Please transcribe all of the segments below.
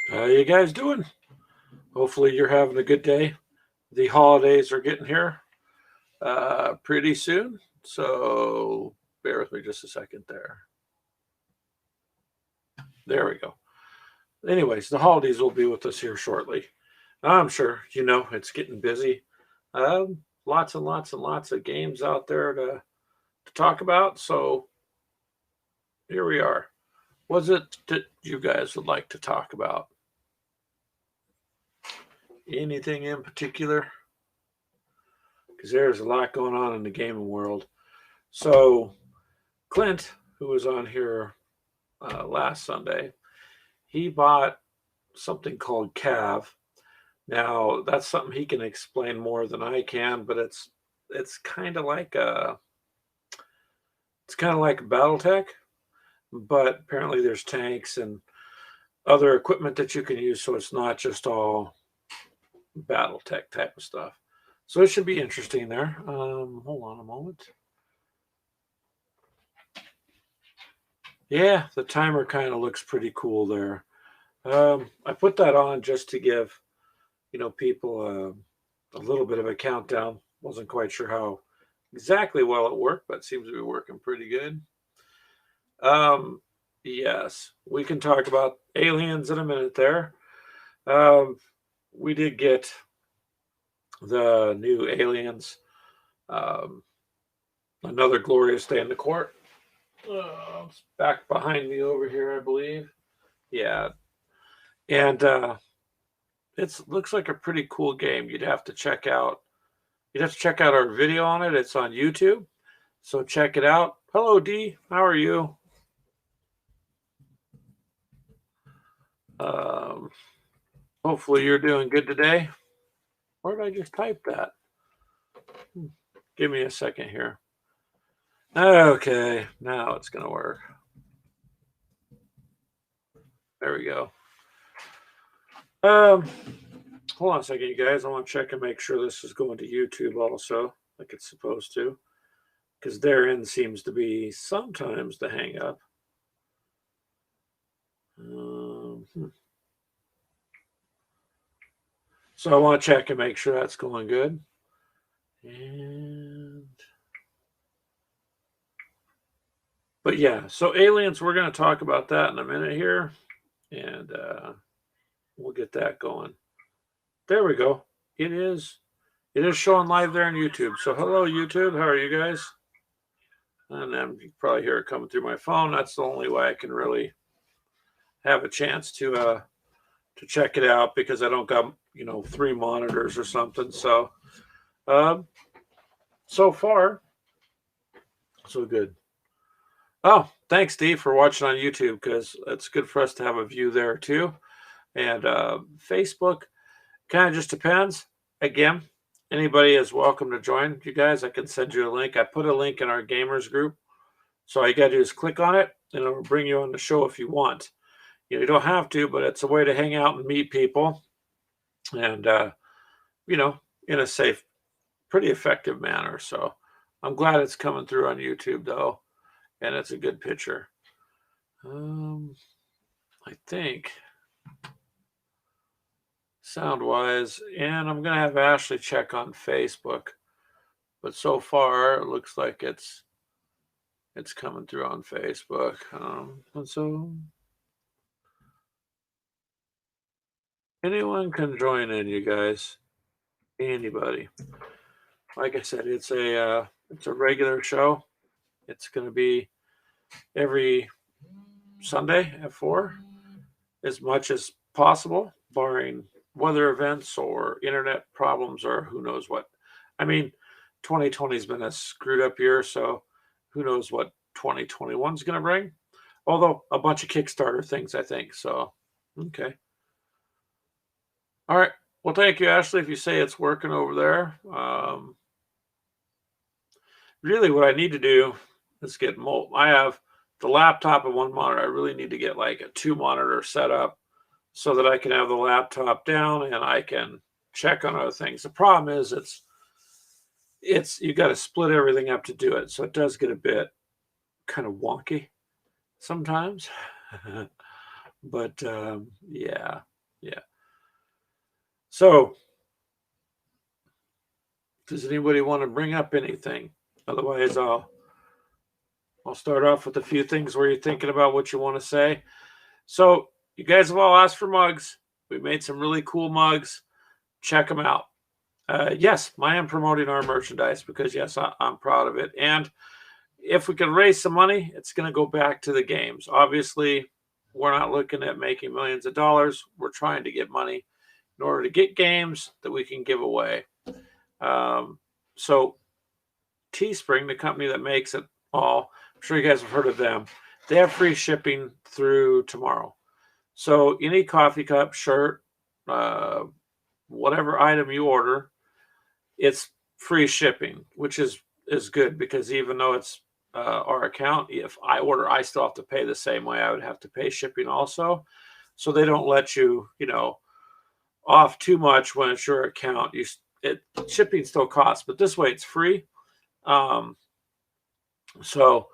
How you guys doing? Hopefully you're having a good day. The holidays are getting here pretty soon, so bear with me just a second there. There we go. Anyways, the holidays will be with us here shortly. I'm sure you know it's getting busy. Lots and lots and lots of games out there to talk about. So here we are. What's it that you guys would like to talk about? Anything in particular? Because there's a lot going on in the gaming world. So Clint, who was on here last Sunday, he bought something called Cav. Now that's something he can explain more than I can, but it's kind of like a BattleTech, but apparently there's tanks and other equipment that you can use, so it's not just all BattleTech type of stuff. So it should be interesting there. Hold on a moment. Yeah, the timer kind of looks pretty cool there. I put that on just to give people a little bit of a countdown. Wasn't quite sure how exactly well it worked, but it seems to be working pretty good. Um, yes, we can talk about aliens in a minute there. Um, we did get the new aliens. Um, Another glorious day in the court. It's back behind me over here, I believe. Yeah, and it looks like a pretty cool game. You'd have to check out. You'd have to check out our video on it. It's on YouTube, so check it out. Hello, D. How are you? Um, Hopefully you're doing good today. Where did I just type that? Give me a second here. Okay, now it's gonna work. There we go. Hold on a second, you guys. I want to check and make sure this is going to YouTube also, like it's supposed to, because their end seems to be sometimes the hang up. So I want to check and make sure that's going good. But yeah, so aliens, we're going to talk about that in a minute here, and we'll get that going. There we go. It is showing live there on YouTube. So hello YouTube, how are you guys? And then you can probably hear it coming through my phone. That's the only way I can really have a chance to check it out, because I don't got 3 monitors or something. So so far so good. Oh, thanks, Steve, for watching on YouTube, because it's good for us to have a view there too. And Facebook kind of just depends. Again, anybody is welcome to join. You guys, I can send you a link. I put a link in our gamers group, so all you got to do is click on it, and it'll bring you on the show if you want. You don't have to, but it's a way to hang out and meet people, and in a safe, pretty effective manner. So I'm glad it's coming through on YouTube though, and it's a good picture. I think sound wise, and I'm gonna have Ashley check on Facebook, but so far it looks like it's coming through on Facebook. And so anyone can join in, you guys. Anybody. Like I said, it's a regular show. It's gonna be every Sunday at 4, as much as possible, barring weather events or internet problems or who knows what. I mean, 2020's been a screwed up year, so who knows what 2021's going to bring. Although a bunch of Kickstarter things, I think. So, okay. All right. Well, thank you, Ashley, if you say it's working over there. Really, what I need to do is get I have the laptop and 1 monitor. I really need to get like a 2 monitor setup so that I can have the laptop down and I can check on other things. The problem is you got to split everything up to do it, so it does get a bit kind of wonky sometimes. But yeah. Yeah. So, does anybody want to bring up anything? Otherwise, I'll start off with a few things where you're thinking about what you want to say. So, you guys have all asked for mugs. We made some really cool mugs. Check them out. Yes, I am promoting our merchandise because, yes, I'm proud of it. And if we can raise some money, it's going to go back to the games. Obviously, we're not looking at making millions of dollars. We're trying to get money in order to get games that we can give away. So Teespring, the company that makes it all, I'm sure you guys have heard of them. They have free shipping through tomorrow. So any coffee cup, shirt, whatever item you order, it's free shipping, which is good because even though it's our account, if I order, I still have to pay the same way I would have to pay shipping also. So they don't let you, off too much when it's your account. Shipping still costs, but this way it's free. So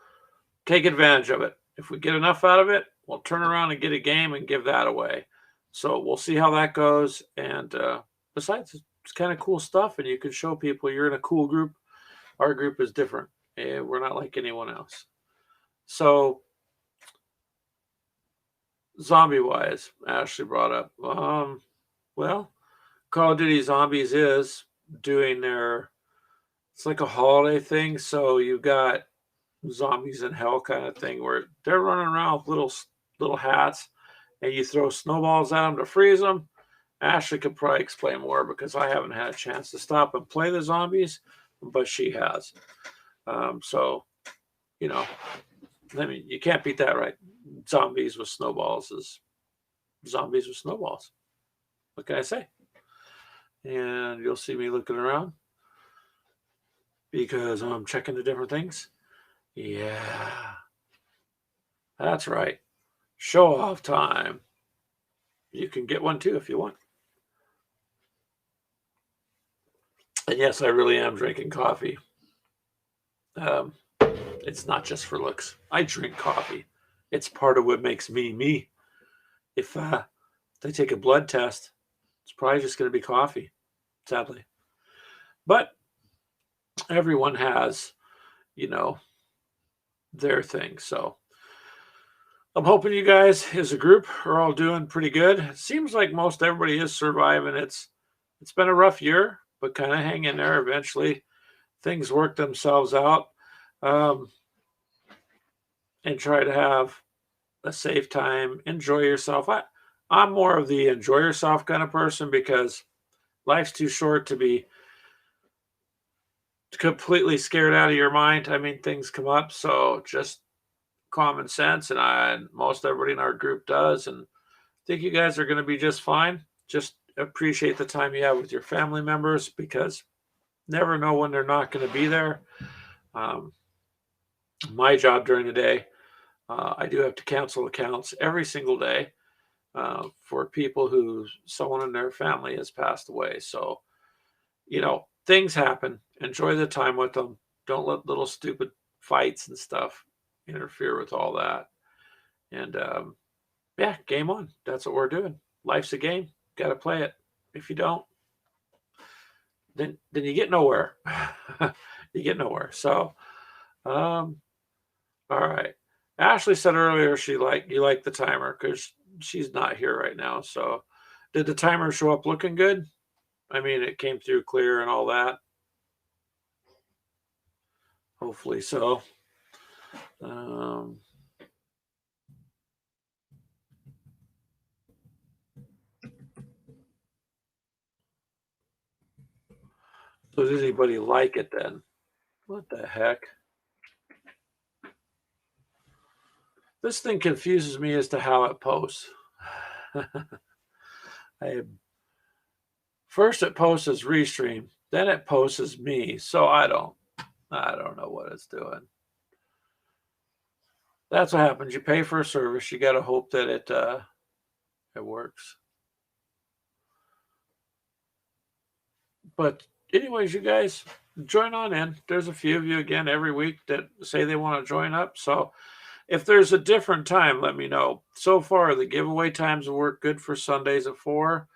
take advantage of it. If we get enough out of it, we'll turn around and get a game and give that away. So we'll see how that goes. And besides, it's kind of cool stuff, and you can show people you're in a cool group. Our group is different. We're not like anyone else. So zombie-wise, Ashley brought up. Well, Call of Duty Zombies is doing it's like a holiday thing. So you've got Zombies in Hell kind of thing where they're running around with little hats, and you throw snowballs at them to freeze them. Ashley could probably explain more because I haven't had a chance to stop and play the zombies, but she has. So, you can't beat that, right? Zombies with snowballs is zombies with snowballs. What can I say? And you'll see me looking around because I'm checking the different things. Yeah, that's right. Show off time. You can get one too if you want. And yes, I really am drinking coffee. It's not just for looks. I drink coffee. It's part of what makes me me. If they take a blood test, it's probably just going to be coffee, sadly. But everyone has, their thing. So I'm hoping you guys as a group are all doing pretty good. It seems like most everybody is surviving. It's been a rough year, but kind of hang in there. Eventually things work themselves out. And try to have a safe time, enjoy yourself. I'm more of the enjoy yourself kind of person because life's too short to be completely scared out of your mind. I mean, things come up, so just common sense, and most everybody in our group does, and I think you guys are going to be just fine. Just appreciate the time you have with your family members because never know when they're not going to be there. My job during the day, I do have to cancel accounts every single day for people who someone in their family has passed away. So, things happen. Enjoy the time with them. Don't let little stupid fights and stuff interfere with all that. And yeah, game on. That's what we're doing. Life's a game. Got to play it. If you don't, then you get nowhere. You get nowhere. So, all right. Ashley said earlier you like the timer because she's not here right now. So, did the timer show up looking good? I mean, it came through clear and all that. Hopefully so. So does anybody like it then? What the heck? This thing confuses me as to how it posts. First it posts as Restream, then it posts as me. So I don't know what it's doing. That's what happens. You pay for a service, you got to hope that it works. But anyways, you guys join on in. There's a few of you again every week that say they want to join up. So If there's a different time, let me know. So far, the giveaway times have worked good for Sundays at 4.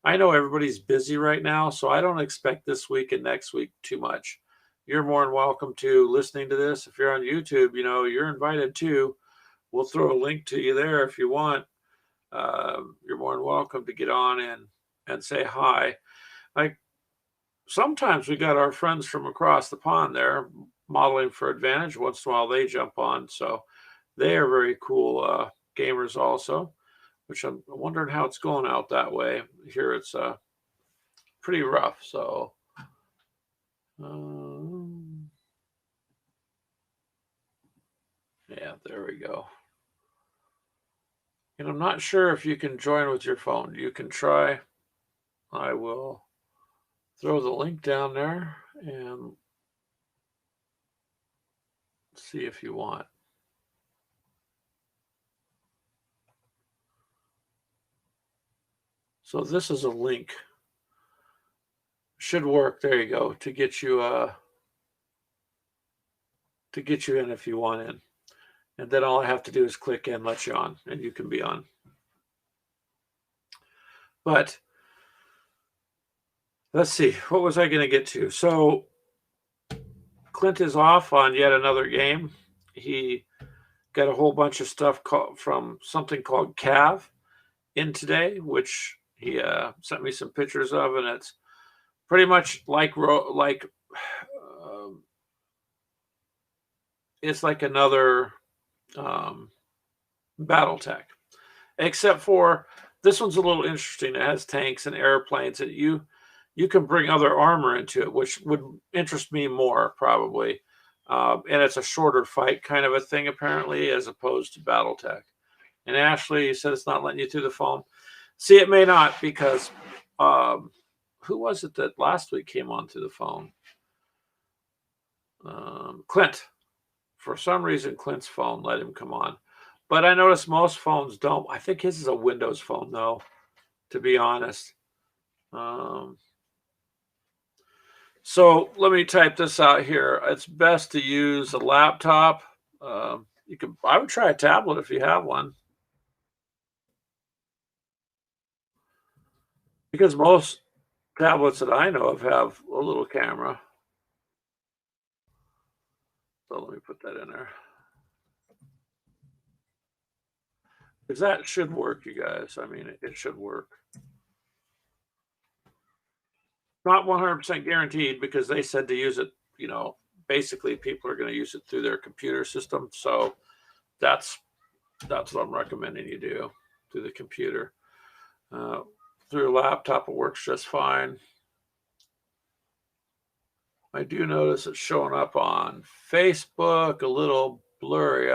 I know everybody's busy right now, so I don't expect this week and next week too much. You're more than welcome to listening to this. If you're on YouTube, you're invited too. We'll throw a link to you there if you want. You're more than welcome to get on and say hi. Like sometimes we got our friends from across the pond there modeling for Advantage. Once in a while they jump on, so they are very cool gamers also. Which I'm wondering how it's going out that way. Here it's pretty rough. So yeah, there we go. And I'm not sure if you can join with your phone. You can try. I will throw the link down there and see if you want. So this is a link. Should work. There you go. To get you in if you want in. And then all I have to do is click and let you on, and you can be on. But let's see, what was I going to get to? So Clint is off on yet another game. He got a whole bunch of stuff from something called Cav in today, which he sent me some pictures of, and it's pretty much like it's like another BattleTech, except for this one's a little interesting. It has tanks and airplanes that you can bring other armor into it, which would interest me more probably. And it's a shorter fight kind of a thing apparently, as opposed to BattleTech. And Ashley, you said it's not letting you through the phone. See, it may not, because who was it that last week came on through the phone? Clint. For some reason, Clint's phone let him come on. But I noticed most phones don't. I think his is a Windows phone, though, to be honest. So let me type this out here. It's best to use a laptop. I would try a tablet if you have one, because most tablets that I know of have a little camera. So let me put that in there, because that should work, you guys. I mean, it should work. Not 100% guaranteed, because they said to use it, basically people are going to use it through their computer system. So that's what I'm recommending you do, through the computer. Through a laptop, it works just fine. I do notice it's showing up on Facebook a little blurry.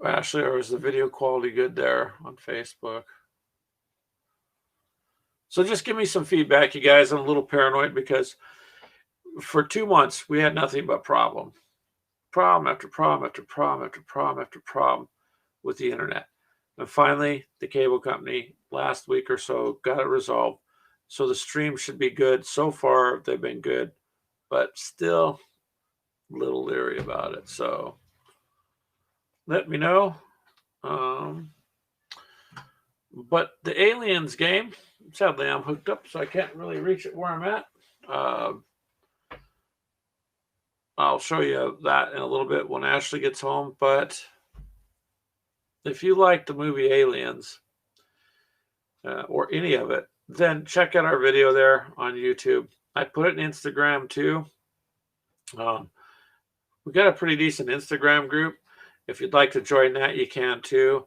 Actually, or is the video quality good there on Facebook? So just give me some feedback, you guys. I'm a little paranoid because for 2 months we had nothing but problem after problem after problem after problem after problem with the internet. And finally, the cable company last week or so got it resolved. So the stream should be good. So far, they've been good, but still a little leery about it. So let me know. But the Aliens game, sadly, I'm hooked up, so I can't really reach it where I'm at. I'll show you that in a little bit when Ashley gets home. But if you like the movie Aliens, or any of it, then check out our video there on YouTube. I put it in Instagram too. We got a pretty decent Instagram group. If you'd like to join that, you can too.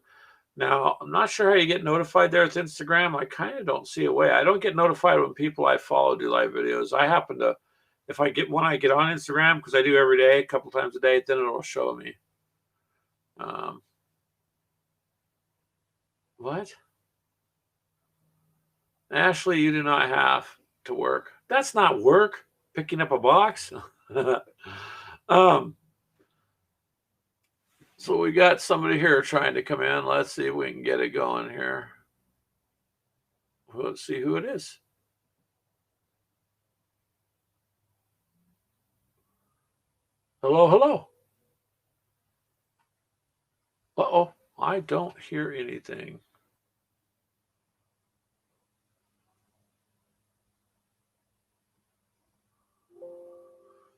Now, I'm not sure how you get notified there with Instagram. I kind of don't see a way. I don't get notified when people I follow do live videos. I happen to, when I get on Instagram, because I do every day, a couple times a day, then it'll show me. What? Ashley, you do not have to work. That's not work. Picking up a box. So we got somebody here trying to come in. Let's see if we can get it going here. Let's see who it is. Hello, hello. Uh-oh, I don't hear anything.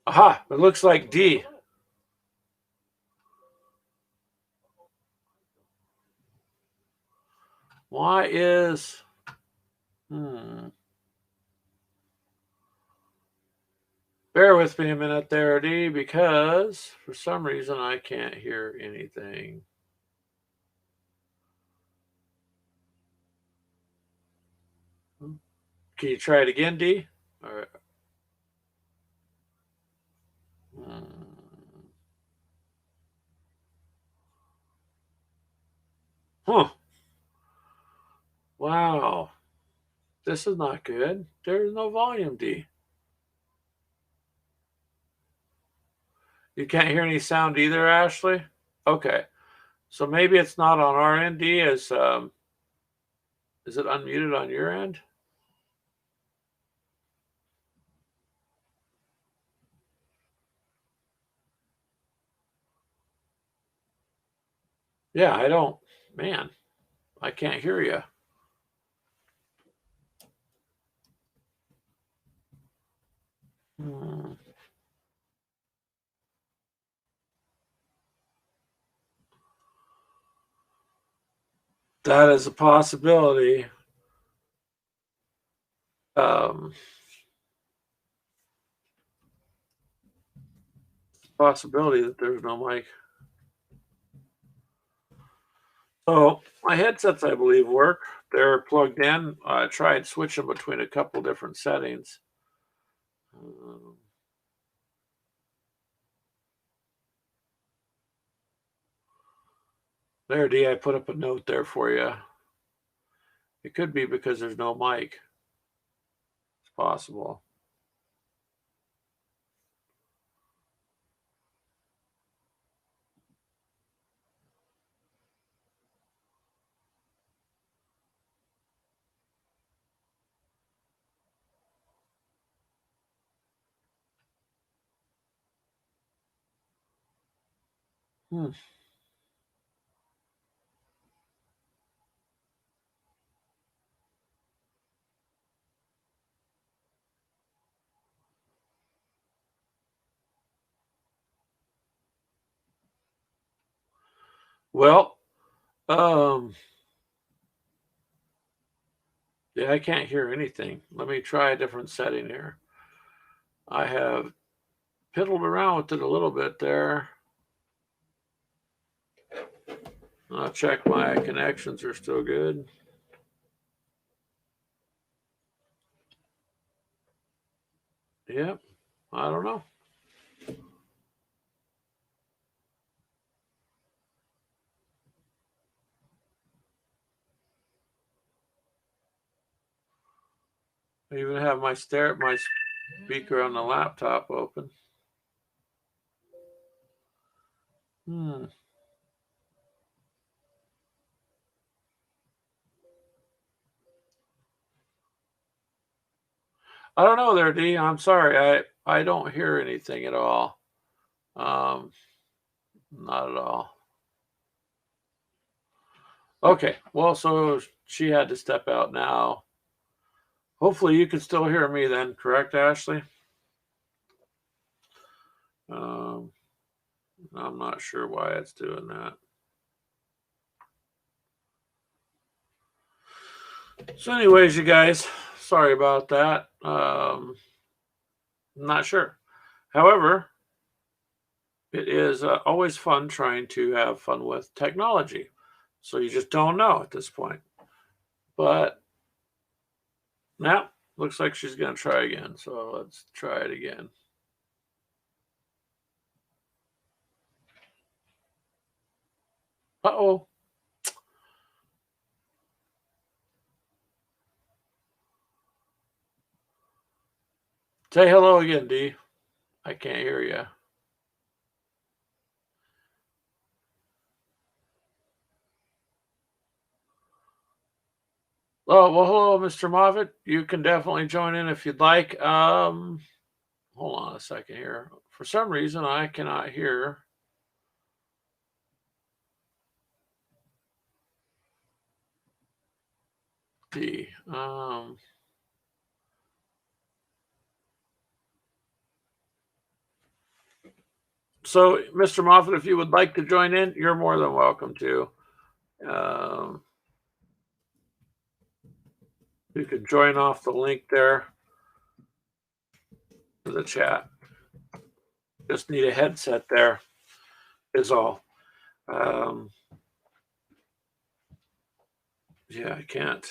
Aha, it looks like D. Why is... Bear with me a minute there, D, because for some reason I can't hear anything. Can you try it again, D? All right. Huh. Wow. This is not good. There's no volume, D. You can't hear any sound either, Ashley? Okay. So maybe it's not on our end, D. Is it unmuted on your end? Yeah, I don't. Man, I can't hear you. That is a possibility. Possibility that there's no mic. So my headsets, I believe, work. They're plugged in. I tried switching between a couple different settings. There, D, I put up a note there for you. It could be because there's no mic. It's possible. Well, yeah, I can't hear anything. Let me try a different setting here. I have piddled around with it a little bit there. I'll check my connections are still good. Yep, I don't know. I even have my speaker on the laptop open. I don't know there, D. I'm sorry. I don't hear anything at all. Not at all. Okay. Well, so she had to step out now. Hopefully you can still hear me then, correct, Ashley? I'm not sure why it's doing that. So anyways, you guys, sorry about that. I'm not sure. However, it is always fun trying to have fun with technology. So you just don't know at this point. But now, looks like she's going to try again. So let's try it again. Uh-oh. Say hello again, D. I can't hear you. Oh, well, hello, Mr. Moffitt. You can definitely join in if you'd like. Hold on a second here. For some reason, I cannot hear. see. So, Mr. Moffat, if you would like to join in, you're more than welcome to. You can join off the link there to the chat. Just need a headset there, is all. Yeah, I can't.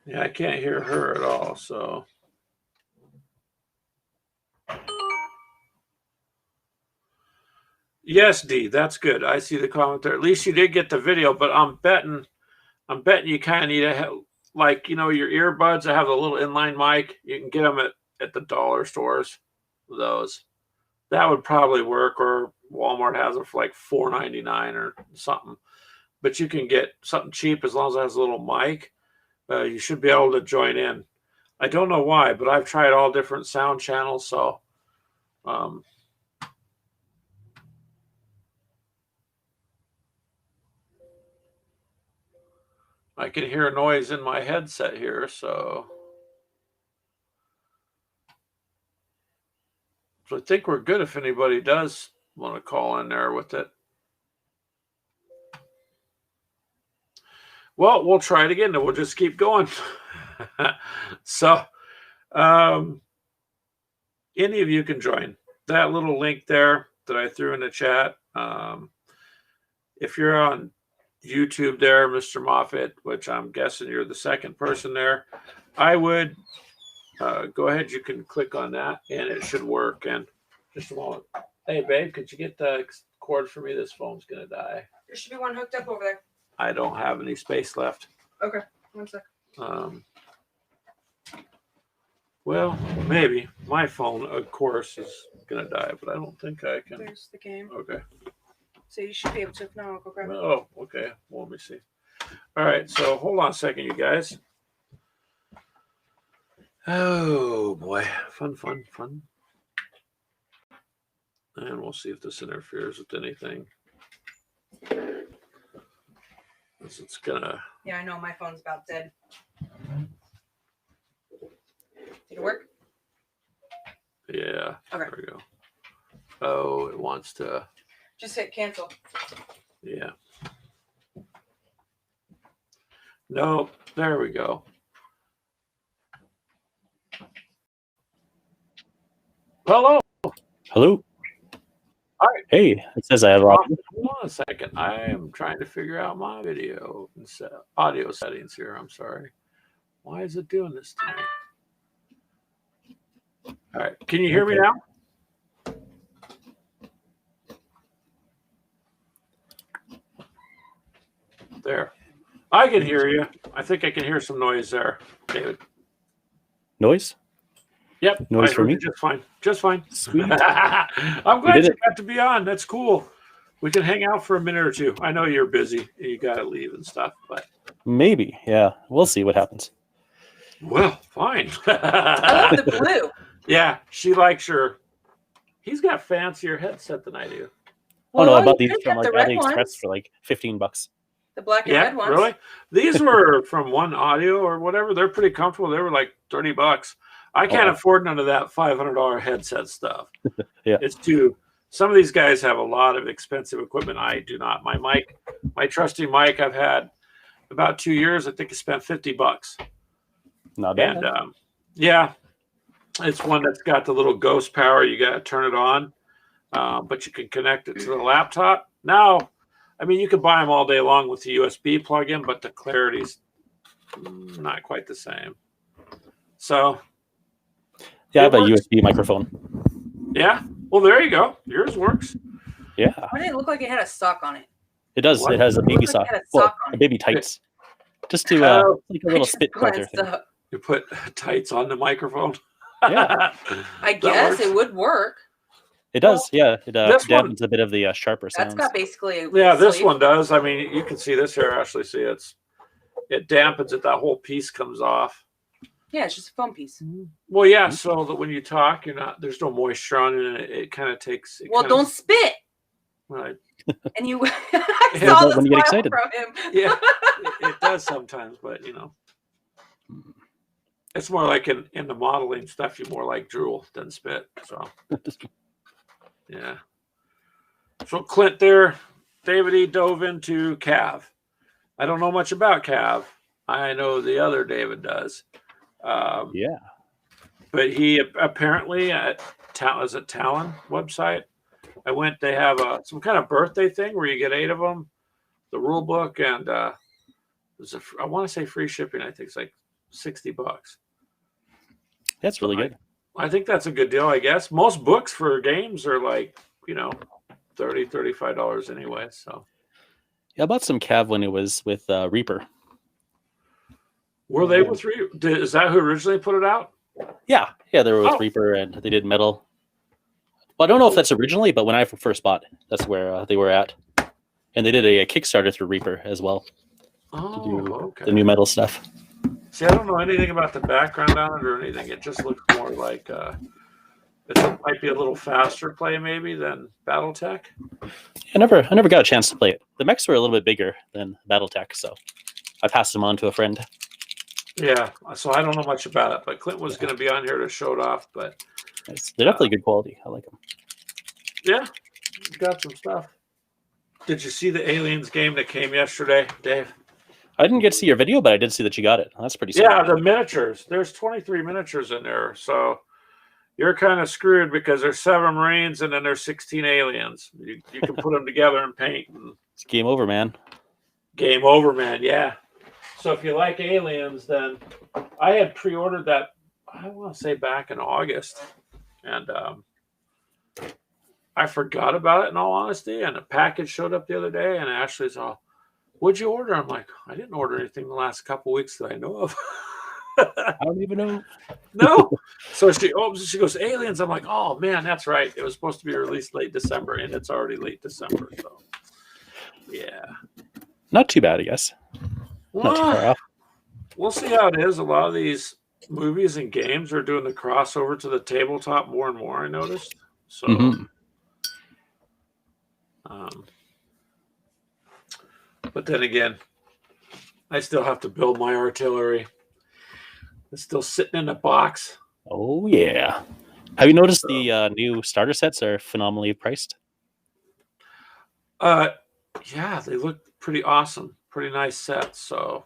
Yeah, I can't hear her at all, so. Yes, D, that's good. I see the comment there. At least you did get the video, but I'm betting you kind of need like, you know, your earbuds that have a little inline mic. You can get them at the dollar stores. Those that would probably work, or Walmart has them for like $4.99 or something. But you can get something cheap as long as it has a little mic. You should be able to join in. I don't know why, but I've tried all different sound channels, so I can hear a noise in my headset here, so I think we're good if anybody does want to call in there with it. Well, we'll try it again, and we'll just keep going. So, any of you can join. That little link there that I threw in the chat. If you're on YouTube there, Mr. Moffat, which I'm guessing you're the second person there, I would go ahead. You can click on that, and it should work. And just a moment. Hey, babe, could you get the cord for me? This phone's going to die. There should be one hooked up over there. I don't have any space left. Okay, 1 sec. Well, maybe. My phone, of course, is going to die, but I don't think I can. There's the game. Okay. So you should be able to. If not, I'll go grab it. Oh, okay. Well, let me see. All right, so hold on a second, you guys. Oh, boy. Fun. And we'll see if this interferes with anything. It's gonna. Yeah, I know. My phone's about dead. Did it work? Yeah. Okay. There we go. Oh, it wants to. Just hit cancel. Yeah. No, there we go. Hello. Hello. All right. Hey, it says I have Hold on a second. I am trying to figure out my video and audio settings here. I'm sorry. Why is it doing this to me? All right. Can you hear me now? There. I can hear you. I think I can hear some noise there, David. Noise? Yep. Noise for me? Just fine. Just fine. Sweet. I'm glad you got to be on. That's cool. We can hang out for a minute or two. I know you're busy and you got to leave and stuff, but maybe. Yeah. We'll see what happens. Well, fine. I love the blue. Yeah, she likes your. He's got fancier headset than I do. Well, no, I bought you these could from get like the red AliExpress ones. for like $15. The black and Yeah, red ones. really? These were from One Audio or whatever. They're pretty comfortable. They were like $30. I can't afford none of that $500 headset stuff. Yeah, it's too. Some of these guys have a lot of expensive equipment. I do not. My mic, my trusty mic, I've had about 2 years. I think I spent $50. not bad. And yeah, it's one that's got the little ghost power. You got to turn it on, but you can connect it to the laptop. Now, I mean, you can buy them all day long with the USB plug-in, but the clarity's not quite the same. So, yeah, I have a USB microphone. Yeah. Well, there you go. Yours works. Yeah. Why did it look like it had a sock on it? It does. What? It has a It baby looked like sock. it had a Well, sock on a it. baby tights. Just to like a little spit filter thing. Stuff. You put tights on the microphone. Yeah. I guess works. it would work. It does. Yeah. It this one- dampens a bit of the sharper That's sounds. got basically a Yeah, this sleeve. one does. I mean, you can see this here. Actually, see it dampens it. That whole piece comes off. Yeah, it's just a foam piece. Well, yeah. So that when you talk, there's no moisture on it, and it kind of takes. Well, don't spit. Right. And you, I saw the When you get smile excited. from him. Yeah, it does sometimes, but it's more like in the modeling stuff, you more like drool than spit. So yeah. So Clint there, David E. dove into Cav. I don't know much about Cav. I know the other David does. Yeah. But he apparently is it Talon website? I went. They have some kind of birthday thing where you get 8 of them, the rule book, and there's I want to say free shipping. I think it's like $60. That's really good. I think that's a good deal. I guess most books for games are like $30-$35 anyway. So Yeah, I bought some Cav when it was with Reaper. were they with is that who originally put it out? Yeah, they were with Oh. Reaper, and they did metal. Well, I don't know if that's originally, but when I first bought, that's where they were at, and they did a Kickstarter through Reaper as well to Oh, do okay. the new metal stuff. See, I don't know anything about the background on it or anything. It just looks more like it might be a little faster play maybe than BattleTech. I never got a chance to play it. The mechs were a little bit bigger than BattleTech, so I passed them on to a friend. Yeah, so I don't know much about it, but Clint was going to be on here to show it off. But They're definitely good quality. I like them. yeah, got some stuff. Did you see the Aliens game that came yesterday, Dave? I didn't get to see your video, but I did see that you got it. That's pretty sweet. Yeah, the miniatures. There's 23 miniatures in there, so you're kind of screwed because there's 7 Marines and then there's 16 aliens. You can put them together and paint. And It's game over, man. game over, man. Yeah. So if you like aliens, then I had pre-ordered that. I want to say back in August, and I forgot about it in all honesty. And a package showed up the other day, and Ashley's all, "What'd you order?" I'm like, "I didn't order anything the last couple weeks that I know of." I don't even know. No. So she goes, aliens. I'm like, oh man, that's right. It was supposed to be released late December, and it's already late December. So yeah. Not too bad, I guess. Not too far Well, off. we'll see how it is. A lot of these movies and games are doing the crossover to the tabletop more and more, I noticed. So Mhm. But then again, I still have to build my artillery. It's still sitting in a box. Oh yeah. Have you noticed the new starter sets are phenomenally priced? Yeah, they look pretty awesome. Pretty nice sets. So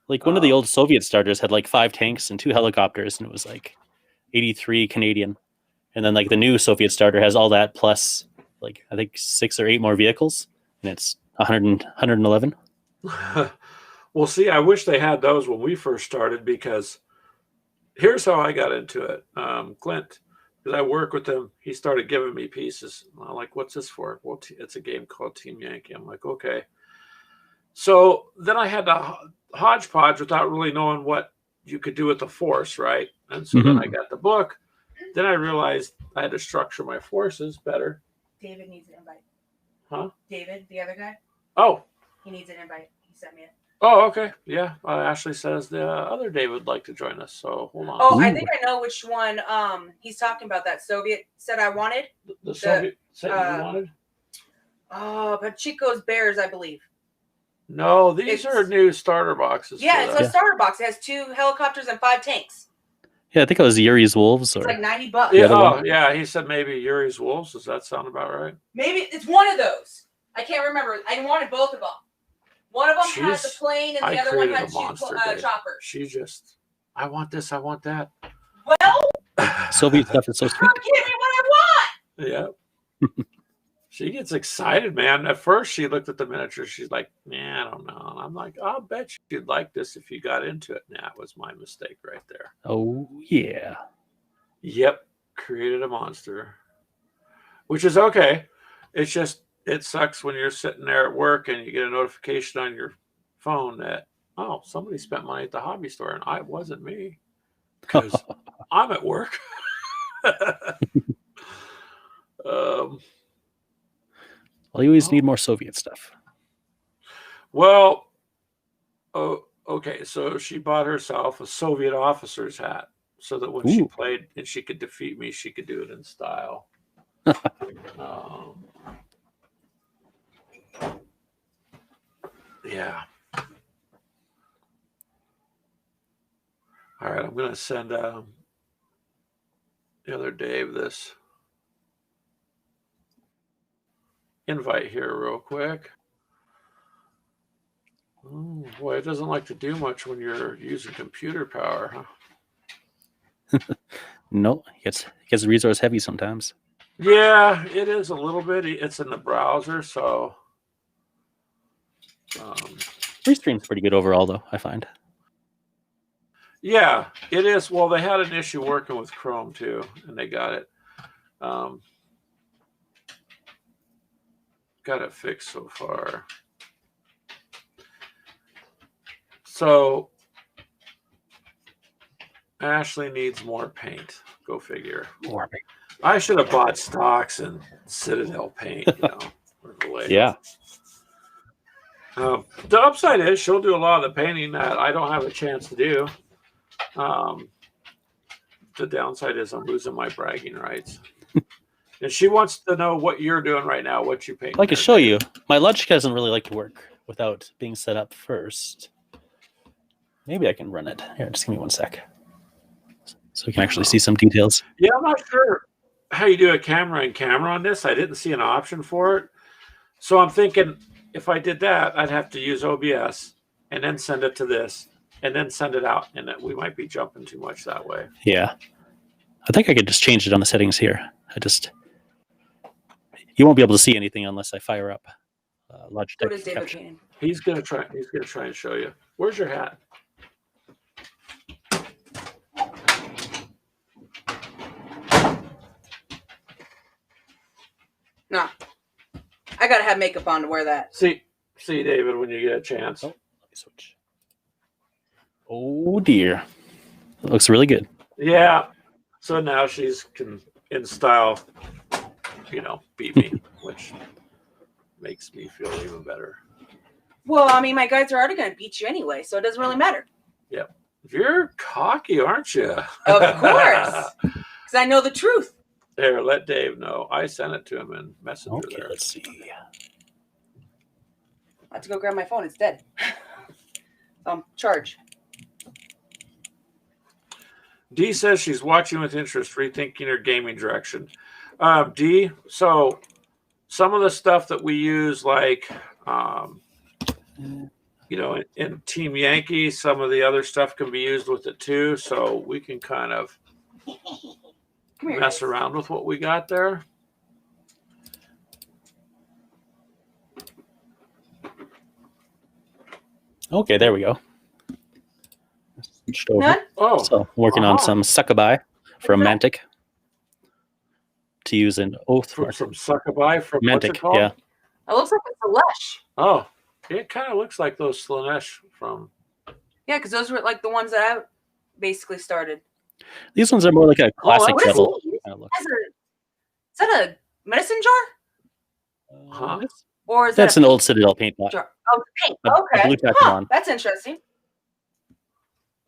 Like one of the old Soviet starters had like 5 tanks and 2 helicopters, and it was like 83 Canadian. And then like the new Soviet starter has all that plus like I think 6 or 8 more vehicles, and it's 111. Well, see, I wish they had those when we first started, because here's how I got into it. Clint, because I work with him, he started giving me pieces. I'm like, what's this for? Well, it's a game called Team Yankee. I'm like, okay. So then I had to hodgepodge without really knowing what you could do with the force, right? And so then I got the book. Then I realized I had to structure my forces better. David needs an invite. Huh? David, the other guy, Oh, he needs an invite. He sent me it. oh, okay. Yeah. Ashley says the other David would like to join us. So hold on. Oh, I Ooh. think I know which one. He's talking about that Soviet set I wanted. The Soviet set you wanted? Oh, but Chico's Bears, I believe. No, these It's- are new starter boxes. Yeah, for it's that. a starter box. It has 2 helicopters and 5 tanks. Yeah, I think it was Yuri's Wolves, It's or like $90. Yeah, other one? yeah. He said maybe Yuri's Wolves. Does that sound about right? Maybe it's one of those. I can't remember. I wanted both of them. One of them had the Jeez. plane, and the I other one created had a 2 monster, Dave. choppers. She just, I want this, I want that. Well, Soviet stuff is so sweet. give me what I want. Yeah. She gets excited, man. At first, she looked at the miniature. She's like, "Man, I don't know." And I'm like, "I'll bet you'd like this if you got into it." And that was my mistake right there. Oh yeah. Yep, created a monster, which is okay. It's just, it sucks when you're sitting there at work and you get a notification on your phone that, oh, somebody spent money at the hobby store, and it wasn't me, because I'm at work. Well, you always need more Soviet stuff. Well, oh, okay. So she bought herself a Soviet officer's hat, so that when she Ooh. played and she could defeat me, she could do it in style. um, Yeah. All right, I'm gonna send the other Dave this invite here real quick. Oh, boy, it doesn't like to do much when you're using computer power, huh? No, it gets resource heavy sometimes. Yeah, it is a little bit. It's in the browser, so Restream's pretty good overall, though, I find. yeah, it is. Well, they had an issue working with Chrome too, and they got it fixed so far. So Ashley needs more paint. Go figure. More. I should have bought stocks and Citadel paint, Yeah. The upside is she'll do a lot of the painting that I don't have a chance to do. The downside is I'm losing my bragging rights. And she wants to know what you're doing right now, what you paint. I'd like to show you. My logic doesn't really like to work without being set up first. Maybe I can run it. Here, just give me 1 sec. So we can actually see some details. Yeah, I'm not sure how you do a camera in camera on this. I didn't see an option for it. So I'm thinking if I did that, I'd have to use OBS and then send it to this and then send it out. And that we might be jumping too much that way. Yeah. I think I could just change it on the settings here. You won't be able to see anything unless I fire up Logitech. What is David Capture. painting? He's gonna try and show you. Where's your hat? No. I gotta have makeup on to wear that. See, David, when you get a chance. Oh, let me switch. Oh dear, it looks really good. Yeah. So now she's in style, beat me, which makes me feel even better. Well, I mean, my guys are already gonna beat you anyway, so it doesn't really matter. Yep. You're cocky, aren't you? Of course. Because I know the truth. There, let Dave know. I sent it to him in Messenger Okay, there. let's see. I have to go grab my phone. It's dead. Charge. Dee says she's watching with interest, rethinking her gaming direction. Dee, so some of the stuff that we use, like, in Team Yankee, some of the other stuff can be used with it too. So we can kind of Come here, mess guys. around with what we got there. Okay, there we go. Switched over. None? Oh, So I'm working on some Succubi from Mantic to use an oath from mark. some Succubi from what's it Mantic, called? yeah. It looks like it's a Lush. Oh, it kind of looks like those Slanesh from. Yeah, because those were like the ones that I basically started. These ones are more like a classic what is devil he? kind of look. Is that a medicine jar? Huh? Or is That's that an old Citadel paint pot. jar? Oh, paint. A Okay. blue tack Huh, on. that's interesting.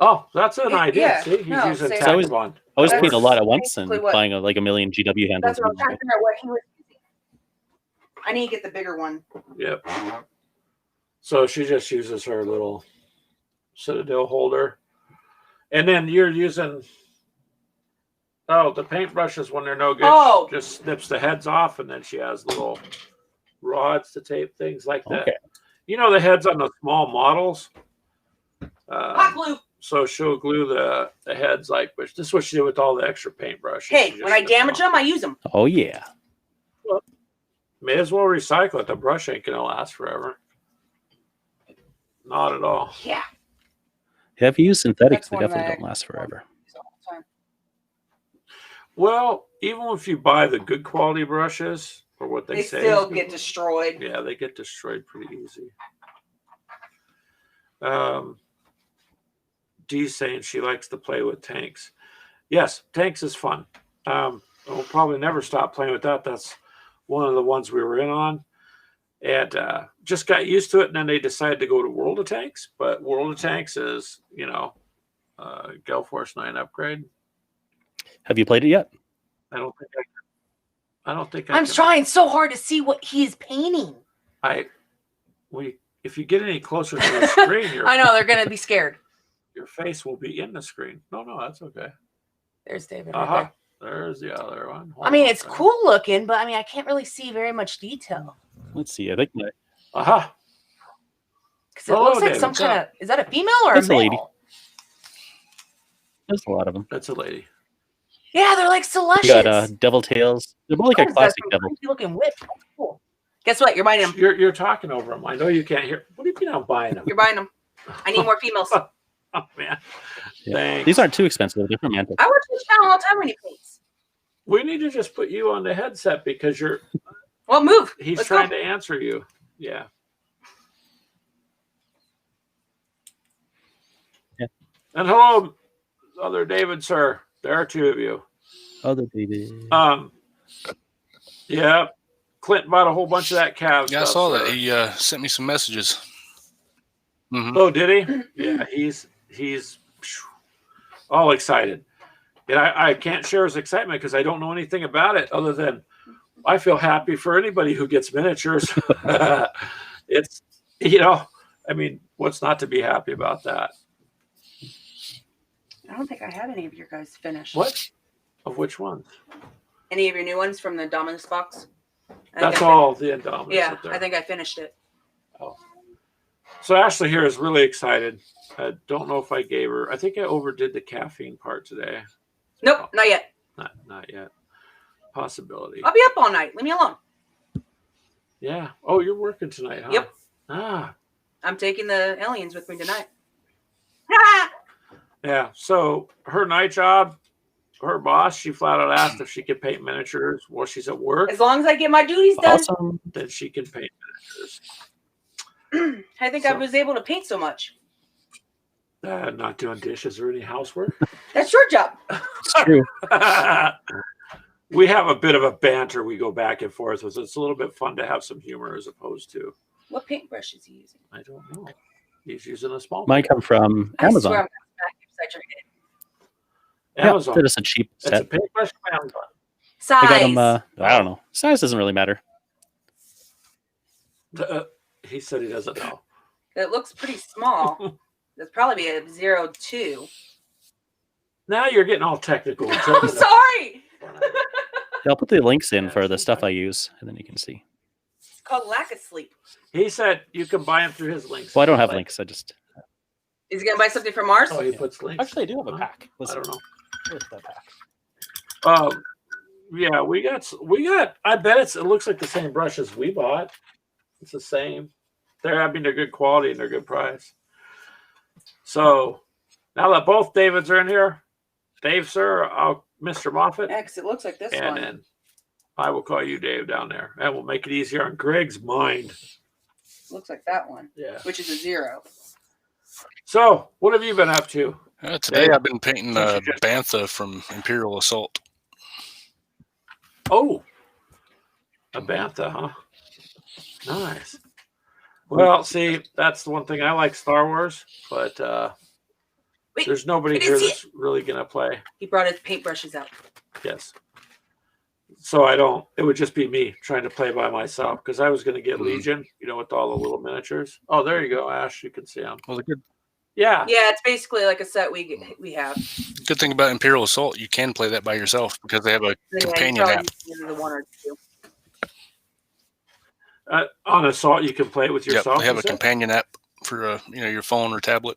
Oh, that's an idea. Yeah, See, he's no, using say- So I was- Tacabon. I was That's painting a lot at once and basically what- buying like a million GW handles. That's what I'm trying to figure out what he was using. I need to get the bigger one. Yep. So she just uses her little Citadel holder. And then you're using the paintbrushes when they're no good. Oh. Just snips the heads off, and then she has little rods to tape things like that. Okay. You know the heads on the small models? Hot glue. So she'll glue the heads like, but this is what she did with all the extra paintbrushes. She Hey, just when I snipped damage off. them, I use them. Oh yeah. May as well recycle it. The brush ain't gonna last forever. Not at all. Yeah. Yeah, if you use synthetics, That's they one definitely that don't last forever. Well, even if you buy the good quality brushes, or what they They say, still is good- get destroyed. yeah, they get destroyed pretty easy. Dee's saying she likes to play with tanks. Yes, tanks is fun. We'll probably never stop playing with that. That's one of the ones we were in on, and just got used to it. And then they decided to go to World of Tanks, but World of Tanks is Gale Force 9 upgrade. Have you played it yet? I don't think I I'm can. trying so hard to see what he's painting. We if you get any closer to the screen, I know they're gonna be scared. your face will be in the screen. No, that's okay. There's David. Right Uh-huh. there. There's the other one. I mean, it's cool looking, but I mean, I can't really see very much detail Let's see. I think Uh-huh. because it Hello, looks like David. some What's kind of. Is that a female or That's a a male? lady. there's a lot of them. That's a lady. Yeah, they're like You celestials. got devil tails. They're more like a classic devil. Looking whip. That's cool. Guess what? You're buying them. You're talking over them. I know you can't hear. What do you mean I'm buying them? You're buying them. I need more females. Oh, man. Yeah. Thanks. These aren't too expensive. They're different mantle. I watch this channel all the time when he paints. We need to just put you on the headset because Well, move. he's Let's trying go. to answer you. Yeah. Yeah. And hello, other David, sir. There are two of you. Other baby. Yeah. Clint bought a whole bunch of that Cavs Yeah, I stuff, saw that. sir. He sent me some messages. Mhm. Oh, did he? Yeah, he's all excited. And I can't share his excitement because I don't know anything about it other than I feel happy for anybody who gets miniatures. It's, I mean, what's not to be happy about that? I don't think I have any of your guys finished. What? Of which ones? Any of your new ones from the Dominus box? That's all the Indominus Yeah, up there. I think I finished it. So Ashley here is really excited. I don't know if I gave her. I think I overdid the caffeine part today. Nope, not yet. Not yet. Possibility. I'll be up all night. Leave me alone. Yeah. Oh, you're working tonight, huh? Yep. Ah. I'm taking the aliens with me tonight. Yeah. So her night job, her boss, she flat out asked if she could paint miniatures while she's at work. As long as I get my duties done. Awesome. Then she can paint miniatures. I think I So- was able to paint so much. Not doing dishes or any housework. That's your job. It's true. We have a bit of a banter we go back and forth with. It's a little bit fun to have some humor as opposed to, What paintbrush is he using? I don't know. He's using a small Mine come from I Amazon. swear I'm back upside your head. Amazon. Yeah, they're just a cheap It's a set. paintbrush from Amazon. Size. I got them. I don't know. Size doesn't really matter. He said he doesn't know. It looks pretty small. That's probably be a 02. Now you're getting all technical. and I'm talking sorry. Yeah, I'll put the links in for the stuff I use, and then you can see. It's called lack of sleep. He said you can buy them through his links. Well, I don't have Like- links. I just Is he gonna buy something from Mars? Oh, he puts links. actually I do have a Huh? pack. I Listen, don't know. where's that pack? Yeah, we got. I bet it looks like the same brushes we bought. It's the same. They're good quality and they're good price. So now that both Davids are in here, Dave, sir, Mr. Moffat, X, it looks like this and one. then I will call you Dave down there, and we'll make it easier on Greg's mind. Looks like that one, Yeah. which is a 0. So, what have you been up to? Today I've been painting Since you just- Bantha from Imperial Assault. Oh, a bantha, huh? Nice. Well, see, that's the one thing I like Star Wars, but Wait, there's nobody I didn't here see that's really gonna play. He brought his paintbrushes out. Yes. So I don't. It would just be me trying to play by myself because I was gonna get Mhm. Legion, with all the little miniatures. Oh, there you go, Ash. You can see them. Well, the good Yeah. Yeah, it's basically like a set we have. good thing about Imperial Assault, you can play that by yourself because they have a Then, yeah, you companion probably app. need either the 1 or 2. On Assault, you can play it with Yep, yourself. they have you a said? companion app for your phone or tablet.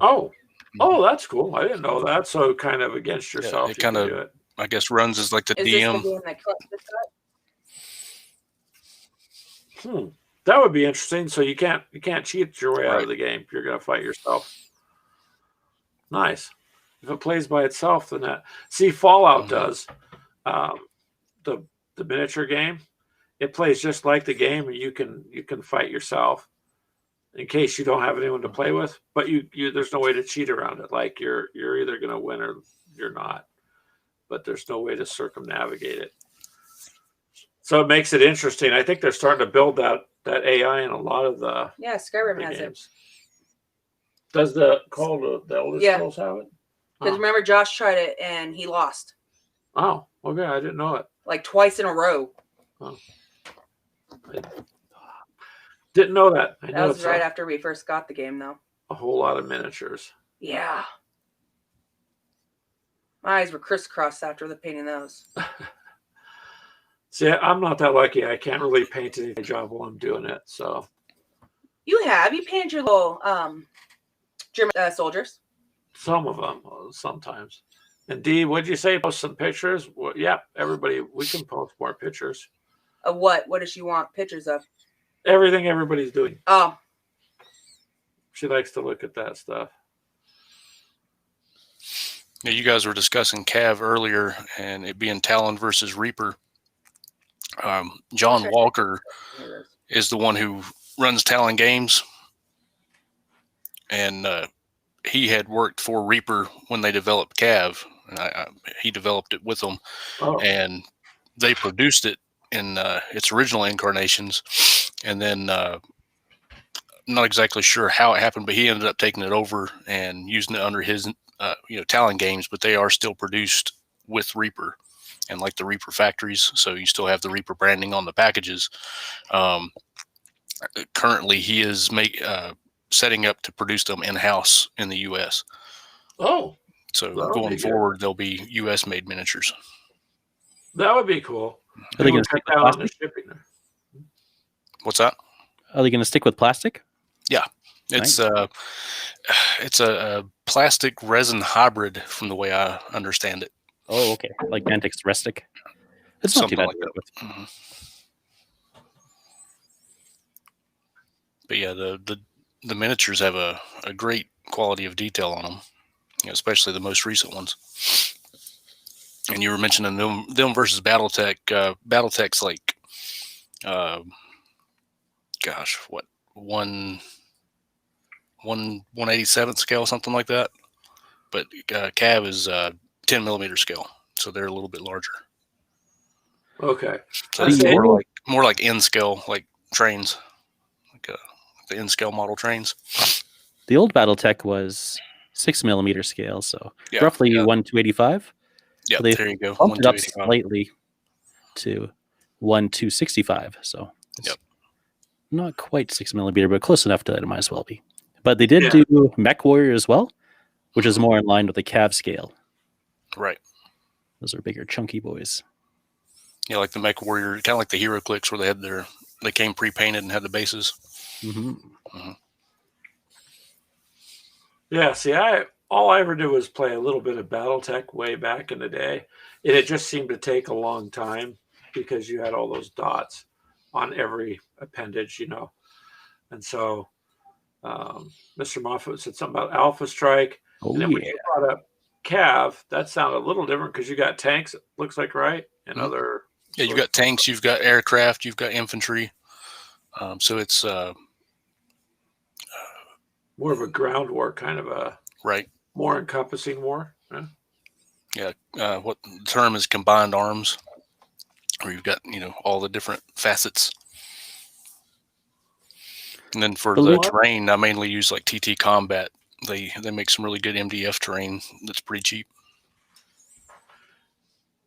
Oh, that's cool. I didn't know that. So kind of against yourself. it you can kinda- do it. I guess runs as like the Is DM. this the game that collects this set? That would be interesting. So you can't cheat your way out of Right. the game if you're going to fight yourself. Nice. If it plays by itself, then that. See, Fallout Mhm. does the miniature game. It plays just like the game, and you can fight yourself in case you don't have anyone to play with. But you there's no way to cheat around it. Like you're either going to win or you're not. But there's no way to circumnavigate it. So it makes it interesting. I think they're starting to build that AI in a lot of the Yeah, Skyrim has it. games. Does the Elder Yeah. Scrolls have it? Because remember, Josh tried it and he lost Oh, okay. I didn't know it. like twice in a row. Didn't know that. I That know was it's right after we first got the game, though. a whole lot of miniatures. Yeah. My eyes were crisscrossed after the painting those. See, I'm not that lucky. I can't really paint any job while I'm doing it. So You painted your little German soldiers. some of them, sometimes. And Dee, what'd you say? Post some pictures? Well, yeah, everybody, we can post more pictures. Of what? What does she want pictures of? Everything everybody's doing. Oh, She likes to look at that stuff. Yeah, you guys were discussing Cav earlier, and it being Talon versus Reaper. John Walker is the one who runs Talon Games, and he had worked for Reaper when they developed Cav, and he developed it with them, and they produced it in its original incarnations, and then I'm not exactly sure how it happened, but he ended up taking it over and using it under his Talon Games, but they are still produced with Reaper and like the Reaper factories, so you still have the Reaper branding on the packages. Currently he is setting up to produce them in-house in the US. Oh, so going forward there'll be US made miniatures. That would be cool. Are they going to stick with plastic? Shipping. What's that? Are they going to stick with plastic? Yeah, it's Nice. It's a plastic resin hybrid from the way I understand it. Oh, okay. Like Mantic's Restic. It's not too Something bad like to work with. Mm-hmm. But yeah, the miniatures have a great quality of detail on them, especially the most recent ones. And you were mentioning them versus BattleTech. BattleTech's like, gosh, what 1/187th scale, something like that. But Cav is 10 millimeter scale, so they're a little bit larger. Okay, so it's more like N scale, like trains, like the N scale model trains. The old BattleTech was 6 millimeter scale, so roughly 1/285. Yeah, so they there you go. Bumped it up slightly to 1/265. So it's not quite 6 millimeter, but close enough to that it might as well be. But they did do Mech Warrior as well, which is more in line with the Cav scale. Right. Those are bigger, chunky boys. Yeah, like the Mech Warrior, kind of like the HeroClix, where they came pre-painted and had the bases. Mm-hmm. Mm-hmm. Yeah, see, all I ever did was play a little bit of BattleTech way back in the day, and it just seemed to take a long time because you had all those dots on every appendage, and so Mr. Moffat said something about Alpha Strike, and then when you brought up Cav, that sounded a little different because you got tanks, it looks like, right, and other. Yeah, you've got tanks, you've got aircraft, you've got infantry, so it's more of a ground war, kind of a more encompassing war. Yeah, what the term is combined arms, where you've got all the different facets. And then for the terrain, I mainly use like TT Combat. They make some really good MDF terrain that's pretty cheap.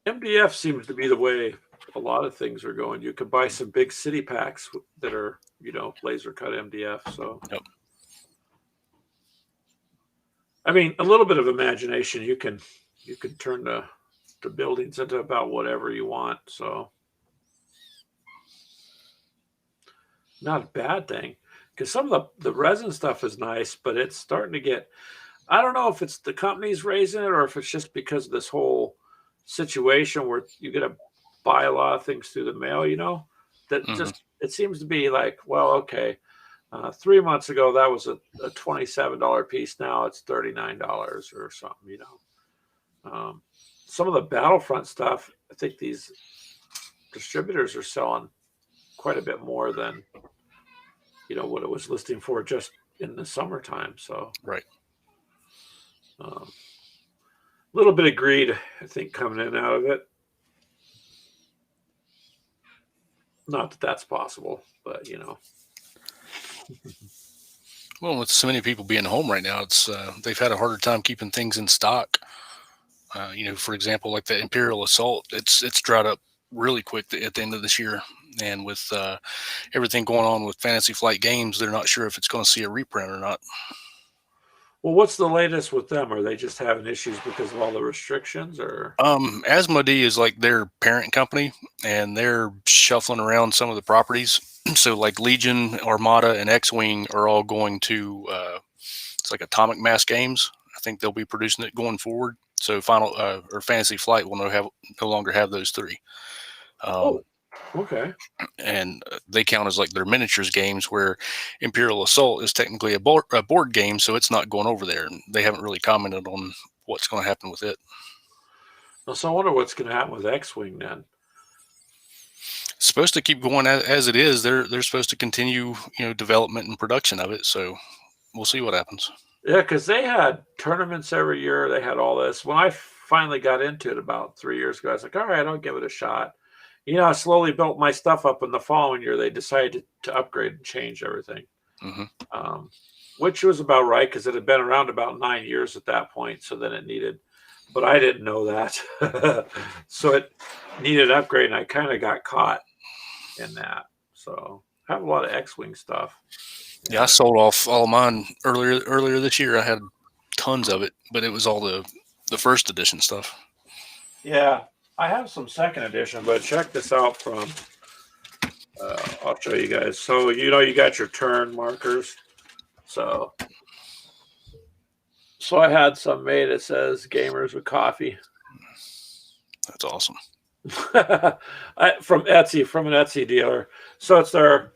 MDF seems to be the way a lot of things are going. You can buy some big city packs that are laser cut MDF. So I mean, a little bit of imagination, you can turn the buildings into about whatever you want. So not a bad thing, because some of the resin stuff is nice, but it's starting to get, I don't know if it's the companies raising it or if it's just because of this whole situation where you get to buy a lot of things through the mail, that just, it seems to be like, well, okay, 3 months ago, that was a $27 piece. Now it's $39 or something, some of the Battlefront stuff, I think these distributors are selling quite a bit more than, what it was listing for just in the summertime. So, a little bit of greed, I think, coming in out of it. Not that that's possible, but, Well, with so many people being home right now, it's they've had a harder time keeping things in stock. For example, like the Imperial Assault, it's dried up really quick at the end of this year. And with everything going on with Fantasy Flight Games, they're not sure if it's going to see a reprint or not. Well, what's the latest with them? Are they just having issues because of all the restrictions, or? Asmodee is like their parent company, and they're shuffling around some of the properties. So like Legion, Armada, and X-Wing are all going to it's like Atomic Mass Games. I think they'll be producing it going forward. So Final or Fantasy Flight will no longer have those three. Okay. And they count as like their miniatures games, where Imperial Assault is technically a board game, so it's not going over there. And they haven't really commented on what's going to happen with it. So I wonder what's going to happen with X-Wing then. It's supposed to keep going as it is. They're supposed to continue, development and production of it. So we'll see what happens. Yeah, because they had tournaments every year. They had all this. When I finally got into it about 3 years ago, I was like, all right, I'll give it a shot. I slowly built my stuff up. In the following year, they decided to upgrade and change everything, which was about right because it had been around about 9 years at that point. So then it needed, but I didn't know that. So it needed an upgrade, and I kind of got caught in that. So I have a lot of X-Wing stuff. Yeah, I sold off all of mine earlier this year. I had tons of it, but it was all the first edition stuff. Yeah, I have some second edition, but check this out from. I'll show you guys. So you got your turn markers. So I had some made. It says "Gamers with Coffee." That's awesome. From Etsy, from an Etsy dealer. So it's their.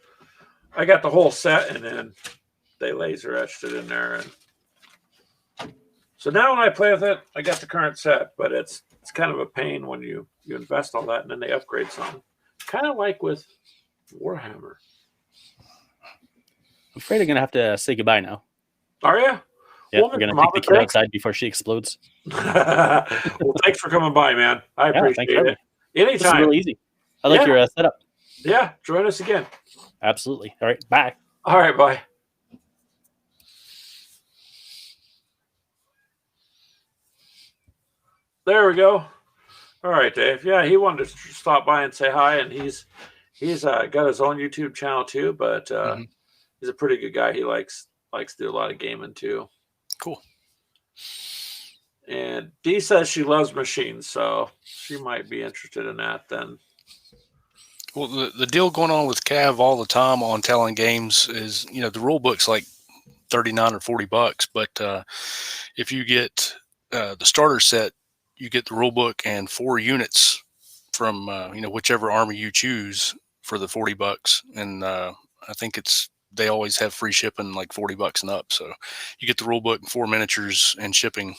I got the whole set, and then they laser etched it in there, and so now when I play with it, I got the current set, but it's kind of a pain when you invest all that and then they upgrade some. Kind of like with Warhammer. I'm afraid I'm gonna have to say goodbye now. Are you? Yeah, we're gonna take the kid outside before she explodes. Well, thanks for coming by, man. I appreciate it. Anytime. This is really easy. I like your setup. Yeah, join us again. Absolutely. All right, bye. All right, bye. There we go. All right, Dave. Yeah, he wanted to stop by and say hi, and he's got his own YouTube channel too, but he's a pretty good guy. He likes to do a lot of gaming too. Cool. And Dee says she loves machines, so she might be interested in that then. Well, the deal going on with Cav all the time on Talon Games is, the rule book's like $39 or $40, but if you get the starter set, you get the rule book and 4 units from whichever army you choose for the $40, and I think they always have free shipping, like $40 and up. So you get the rule book, 4 miniatures, and shipping.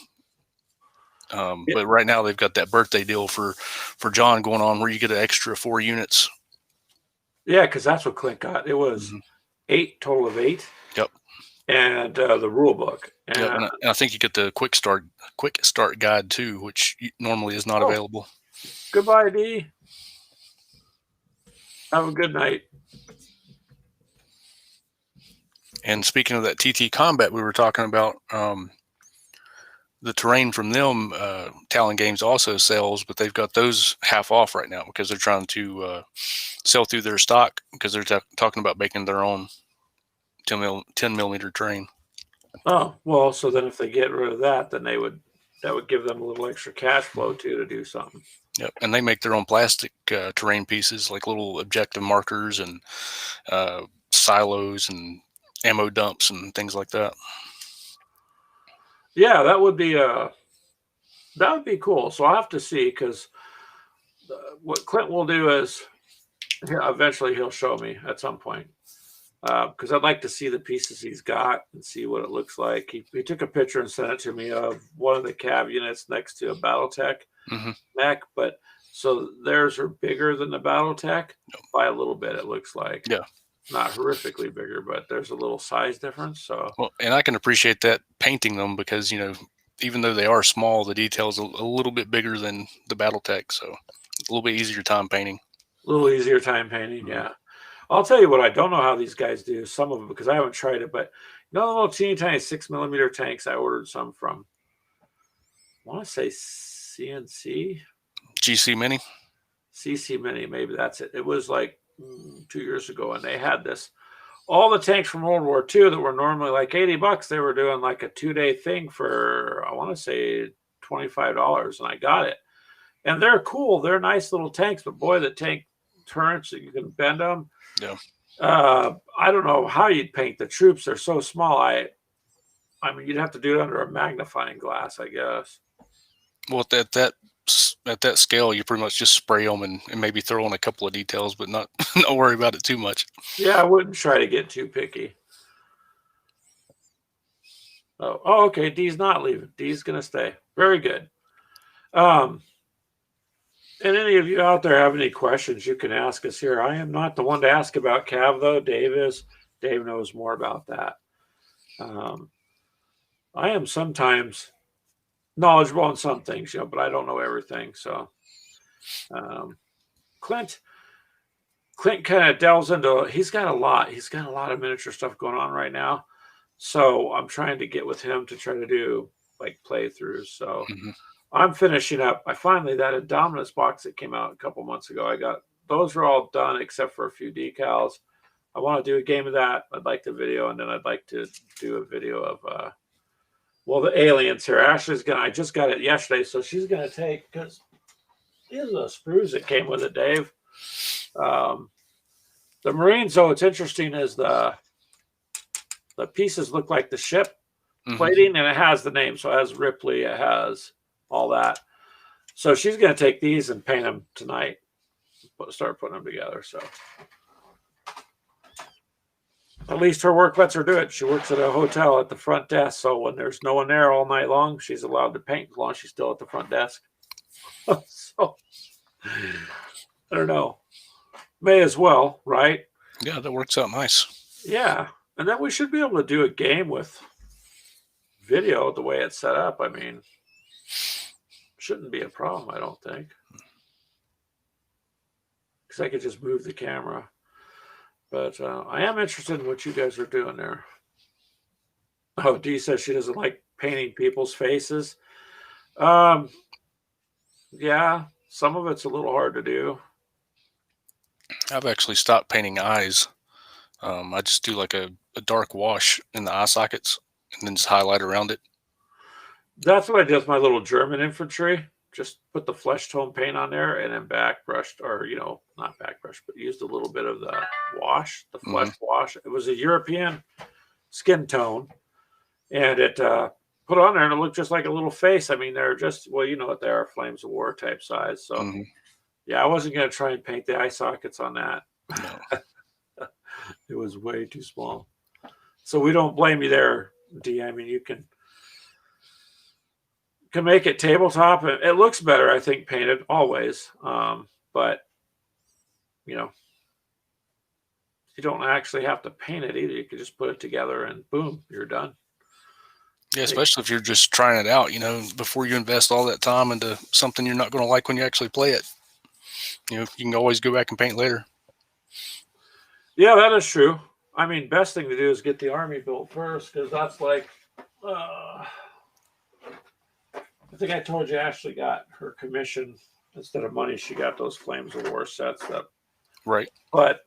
But right now they've got that birthday deal for John going on, where you get an extra 4 units. Yeah, because that's what Clint got. It was 8 total of 8. Yep. And the rule book. And I think you get the quick start guide too, which normally is not available. Goodbye, Dee. Have a good night. And speaking of that TT Combat we were talking about, the terrain from them, Talon Games also sells, but they've got those half off right now because they're trying to sell through their stock, because they're talking about making their own 10 millimeter terrain. Oh, well, so then if they get rid of that, then that would give them a little extra cash flow too to do something. Yep, and they make their own plastic terrain pieces, like little objective markers and silos and ammo dumps and things like that. Yeah, that would be cool. So I'll have to see, because what Clint will do is eventually he'll show me at some point, because I'd like to see the pieces he's got and see what it looks like. He took a picture and sent it to me of one of the Cav units next to a BattleTech mech, but so theirs are bigger than the BattleTech by a little bit, it looks like. Yeah. Not horrifically bigger, but there's a little size difference. So, well, and I can appreciate that painting them, because even though they are small, the details a little bit bigger than the BattleTech, so a little bit easier time painting. Yeah. I'll tell you what I don't know how these guys do some of them, because I haven't tried it, but the little teeny tiny 6 millimeter tanks, I ordered some from, I want to say CNC, GC Mini, CC Mini, maybe that's it. It was like 2 years ago, and they had this. All the tanks from World War II that were normally like $80, they were doing like a 2-day thing for, I want to say $25, and I got it. And they're cool. They're nice little tanks, but boy, the tank turrets, you can bend them. Yeah. I don't know how you'd paint the troops. They're so small. I mean, you'd have to do it under a magnifying glass, I guess. Well, at that scale, you pretty much just spray them and maybe throw in a couple of details, but not worry about it too much. Yeah, I wouldn't try to get too picky. Oh, okay. D's not leaving. D's gonna stay. Very good. And any of you out there have any questions, you can ask us here. I am not the one to ask about Cav, though. Dave is. Dave knows more about that. I am sometimes knowledgeable on some things, but I don't know everything. So, Clint kind of delves into. He's got a lot of miniature stuff going on right now. So I'm trying to get with him to try to do like playthroughs. So. I'm finishing up. That Indominus box that came out a couple months ago. Those are all done except for a few decals. I want to do a game of that. I'd like the video, and then I'd like to do a video of the aliens here. Ashley's I just got it yesterday, so she's gonna take, because these are the sprues that came with it, Dave. The Marines, though, what's interesting is the pieces look like the ship plating, and it has the name. So it has Ripley, it has all that. So she's going to take these and paint them tonight. Start putting them together. So at least her work lets her do it. She works at a hotel at the front desk. So when there's no one there all night long, she's allowed to paint as long as she's still at the front desk. So I don't know. May as well, right? Yeah, that works out nice. Yeah. And then we should be able to do a game with video the way it's set up. I mean, shouldn't be a problem, I don't think. Because I could just move the camera. But I am interested in what you guys are doing there. Oh, Dee says she doesn't like painting people's faces. Yeah, some of it's a little hard to do. I've actually stopped painting eyes. I just do like a dark wash in the eye sockets and then just highlight around it. That's what I did with my little German infantry. Just put the flesh tone paint on there and then backbrushed, or, not backbrushed, but used a little bit of the wash, the flesh wash. It was a European skin tone, and it put on there and it looked just like a little face. I mean, they're just, well, you know what they are, Flames of War type size. So, yeah, I wasn't going to try and paint the eye sockets on that. No. It was way too small. So we don't blame you there, D. I mean, you can make it tabletop. It looks better, I think, painted always. But you don't actually have to paint it either. You can just put it together and boom, you're done. Yeah, especially if you're just trying it out, before you invest all that time into something you're not going to like when you actually play it. You can always go back and paint later. Yeah, that is true. I mean, best thing to do is get the army built first, because that's like, I think I told you Ashley got her commission instead of money. She got those Flames of War sets up. Right. But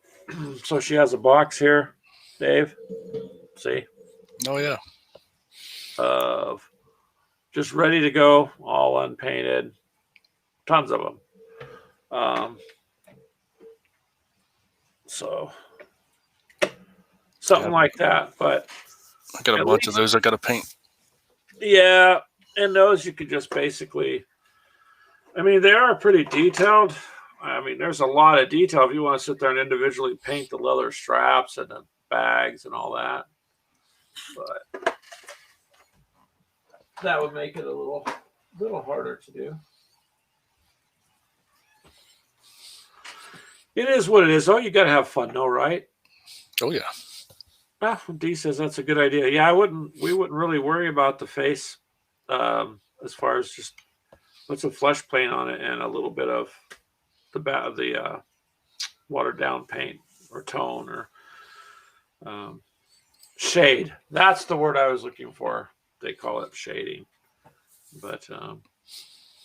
so she has a box here, Dave. See? Oh, yeah. Of just ready to go, all unpainted. Tons of them. So something like that. But I got a bunch of those I got to paint. Yeah. And those you could just basically, I mean, they are pretty detailed. I mean, there's a lot of detail if you want to sit there and individually paint the leather straps and the bags and all that. But that would make it a little harder to do. It is what it is. Oh, you got to have fun, though, right? Oh, yeah. Dee says that's a good idea. Yeah, we wouldn't really worry about the face. As far as just put some flesh paint on it and a little bit of the watered down paint or tone or shade. That's the word I was looking for. They call it shading, but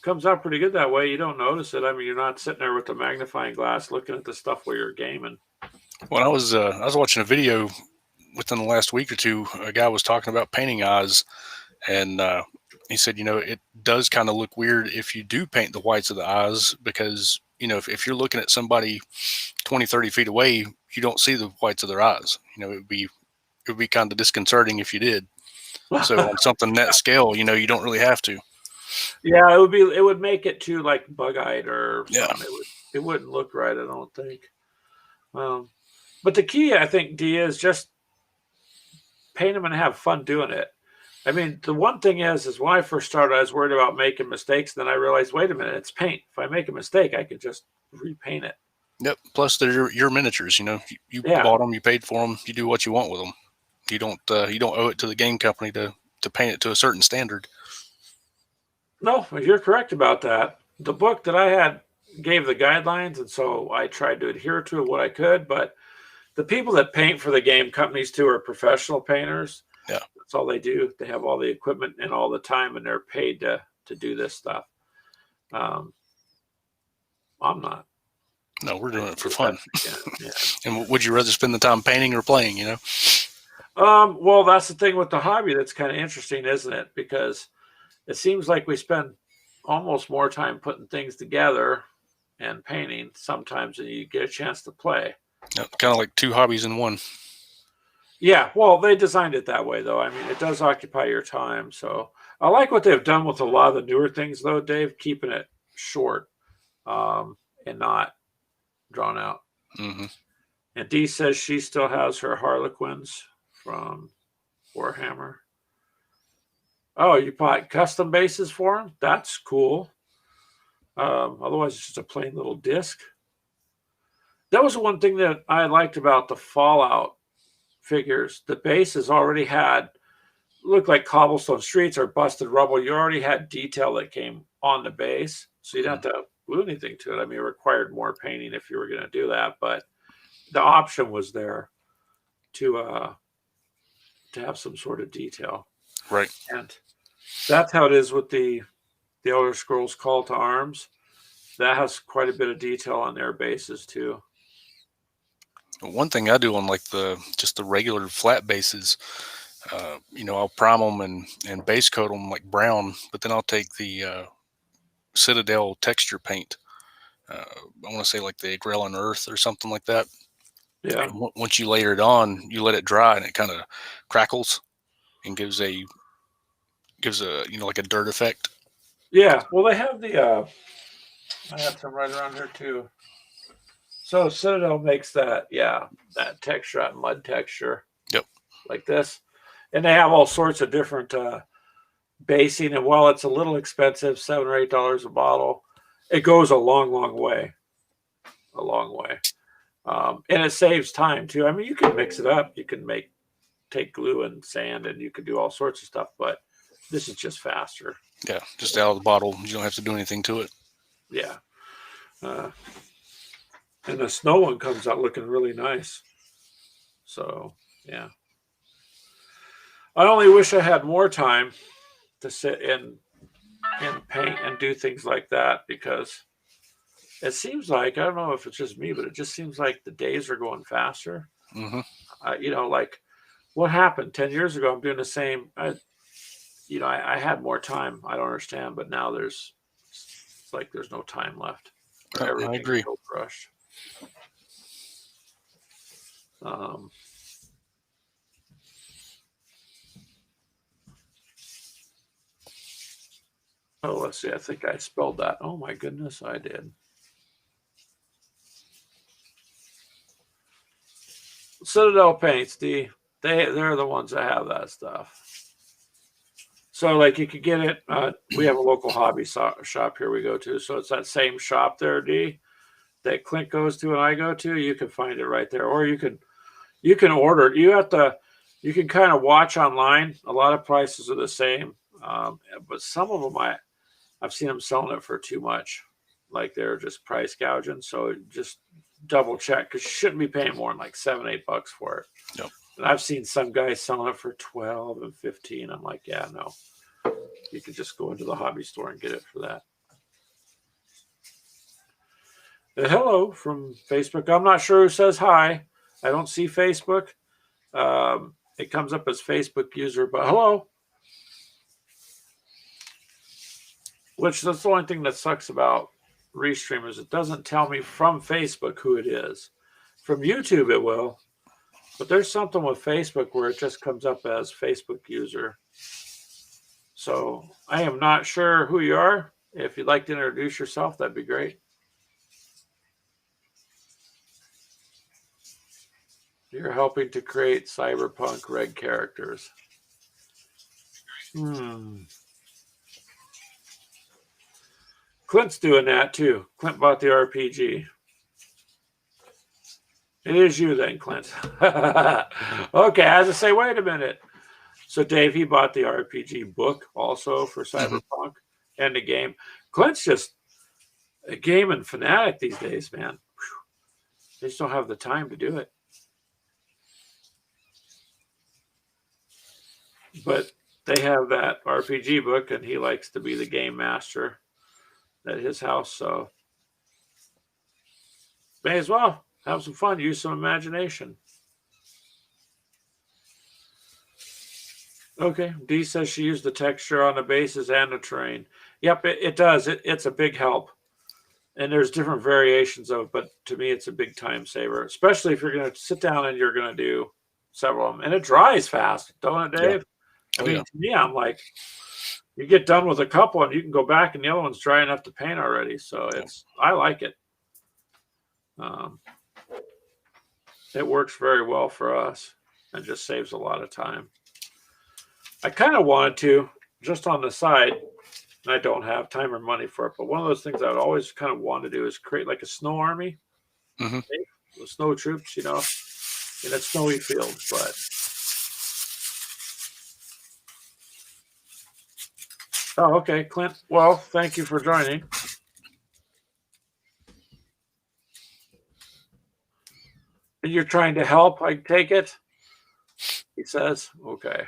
comes out pretty good that way. You don't notice it. I mean, you're not sitting there with the magnifying glass looking at the stuff while you're gaming. When I was watching a video within the last week or two, a guy was talking about painting eyes, and he said, it does kind of look weird if you do paint the whites of the eyes, because if you're looking at somebody 20, 30 feet away, you don't see the whites of their eyes. It would be kind of disconcerting if you did. So on something that scale, you don't really have to. Yeah, it would make it too like bug-eyed or something. Yeah. It wouldn't look right, I don't think. But the key, I think, D, is just paint them and have fun doing it. I mean, the one thing is when I first started, I was worried about making mistakes. Then I realized, wait a minute, it's paint. If I make a mistake, I could just repaint it. Yep. Plus, they're your miniatures. You bought them, you paid for them, you do what you want with them. You don't owe it to the game company to paint it to a certain standard. No, you're correct about that. The book that I had gave the guidelines, and so I tried to adhere to what I could. But the people that paint for the game companies too are professional painters. Yeah, that's all they do. They have all the equipment and all the time, and they're paid to do this stuff. I'm not. No, we're doing it for fun. Yeah. And would you rather spend the time painting or playing? Well, that's the thing with the hobby that's kind of interesting, isn't it? Because it seems like we spend almost more time putting things together and painting sometimes than you get a chance to play. Kind of like two hobbies in one. Yeah, well, they designed it that way, though. I mean, it does occupy your time. So I like what they've done with a lot of the newer things, though, Dave, keeping it short and not drawn out. Mm-hmm. And Dee says she still has her Harlequins from Warhammer. Oh, you bought custom bases for them? That's cool. Otherwise, it's just a plain little disc. That was one thing that I liked about the Fallout figures. The bases already looked like cobblestone streets or busted rubble. You already had detail that came on the base, so you didn't have to glue anything to it. I mean, it required more painting if you were going to do that, but the option was there to have some sort of detail. Right. And that's how it is with the Elder Scrolls Call to Arms. That has quite a bit of detail on their bases too. One thing I do on like the regular flat bases, I'll prime them and base coat them like brown, but then I'll take the Citadel texture paint. I want to say like the Grelin Earth or something like that. Yeah. And once you layer it on, you let it dry and it kind of crackles and gives a like a dirt effect. Yeah. Well, they have I have some right around here too. So Citadel makes that texture, that mud texture. Yep. Like this. And they have all sorts of different basing. And while it's a little expensive, $7 or $8 a bottle, it goes a long, long way. A long way. And it saves time too. I mean, you can mix it up. You can take glue and sand, and you can do all sorts of stuff, but this is just faster. Yeah, just out of the bottle. You don't have to do anything to it. Yeah. And the snow one comes out looking really nice. So, yeah. I only wish I had more time to sit and paint and do things like that, because it seems like, I don't know if it's just me, but it just seems like the days are going faster. Mm-hmm. Like what happened 10 years ago, I'm doing the same. I had more time. I don't understand, but now it's like there's no time left. I agree. So rushed. Let's see. I think I spelled that. Oh my goodness, I did. Citadel paints, they're the ones that have that stuff. So like you could get it. We have a local hobby shop here we go to. So it's that same shop there, D, that Clint goes to and I go to. You can find it right there, or you can order it. You can kind of watch online. A lot of prices are the same, but some of them I've seen them selling it for too much, like they're just price gouging. So just double check, because you shouldn't be paying more than like $7-8 for it. Nope. And I've seen some guys selling it for 12 and 15. I'm like, yeah, no. You could just go into the hobby store and get it for that. Hello from Facebook. I'm not sure who says hi. I don't see Facebook. It comes up as Facebook user, but hello. Which that's the only thing that sucks about Restream is it doesn't tell me from Facebook who it is. From YouTube it will, but there's something with Facebook where it just comes up as Facebook user. So I am not sure who you are. If you'd like to introduce yourself, that'd be great. You're helping to create cyberpunk red characters. Clint's doing that too. Clint bought the RPG. It is you then, Clint. Okay, I have to say, wait a minute. So Dave, he bought the RPG book also for Cyberpunk and the game. Clint's just a gaming fanatic these days, man. They just don't have the time to do it. But they have that RPG book, and he likes to be the game master at his house. So may as well have some fun, use some imagination. Okay, Dee says she used the texture on the bases and the terrain. Yep, it does. It's a big help. And there's different variations of it, but to me, it's a big time saver, especially if you're going to sit down and you're going to do several of them. And it dries fast, don't it, Dave? Yeah. I mean, to me, I'm like, you get done with a couple and you can go back and the other one's dry enough to paint already. So I like it. It works very well for us and just saves a lot of time. I kind of wanted to, just on the side, and I don't have time or money for it, but one of those things I would always kind of want to do is create like a snow army with snow troops, in a snowy field. But oh, okay, Clint. Well, thank you for joining. And you're trying to help, I take it? He says, okay.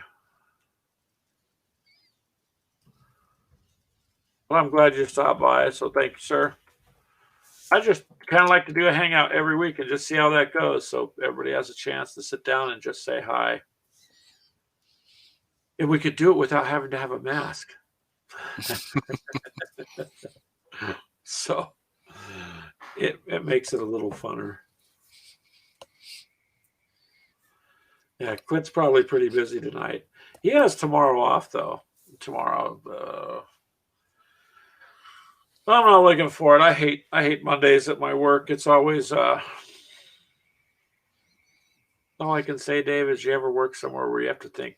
Well, I'm glad you stopped by, so thank you, sir. I just kind of like to do a hangout every week and just see how that goes, so everybody has a chance to sit down and just say hi. And we could do it without having to have a mask. So it makes it a little funner. Yeah, Clint's probably pretty busy tonight. He has tomorrow off, though. Tomorrow, I'm not looking for it. I hate Mondays at my work. It's always all I can say, Dave, is you ever work somewhere where you have to think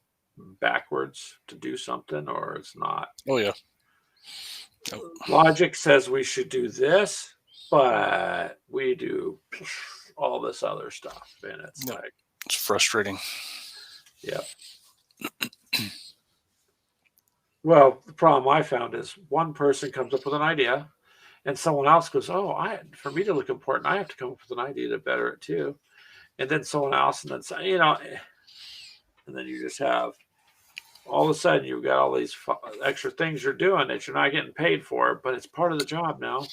backwards to do something, or it's not? Oh yeah. Logic says we should do this, but we do all this other stuff, and it's like it's frustrating. Yep. Well, the problem I found is one person comes up with an idea and someone else goes, oh, for me to look important, I have to come up with an idea to better it too. And then someone else, and then, and then you just have, all of a sudden you've got all these extra things you're doing that you're not getting paid for, but it's part of the job now.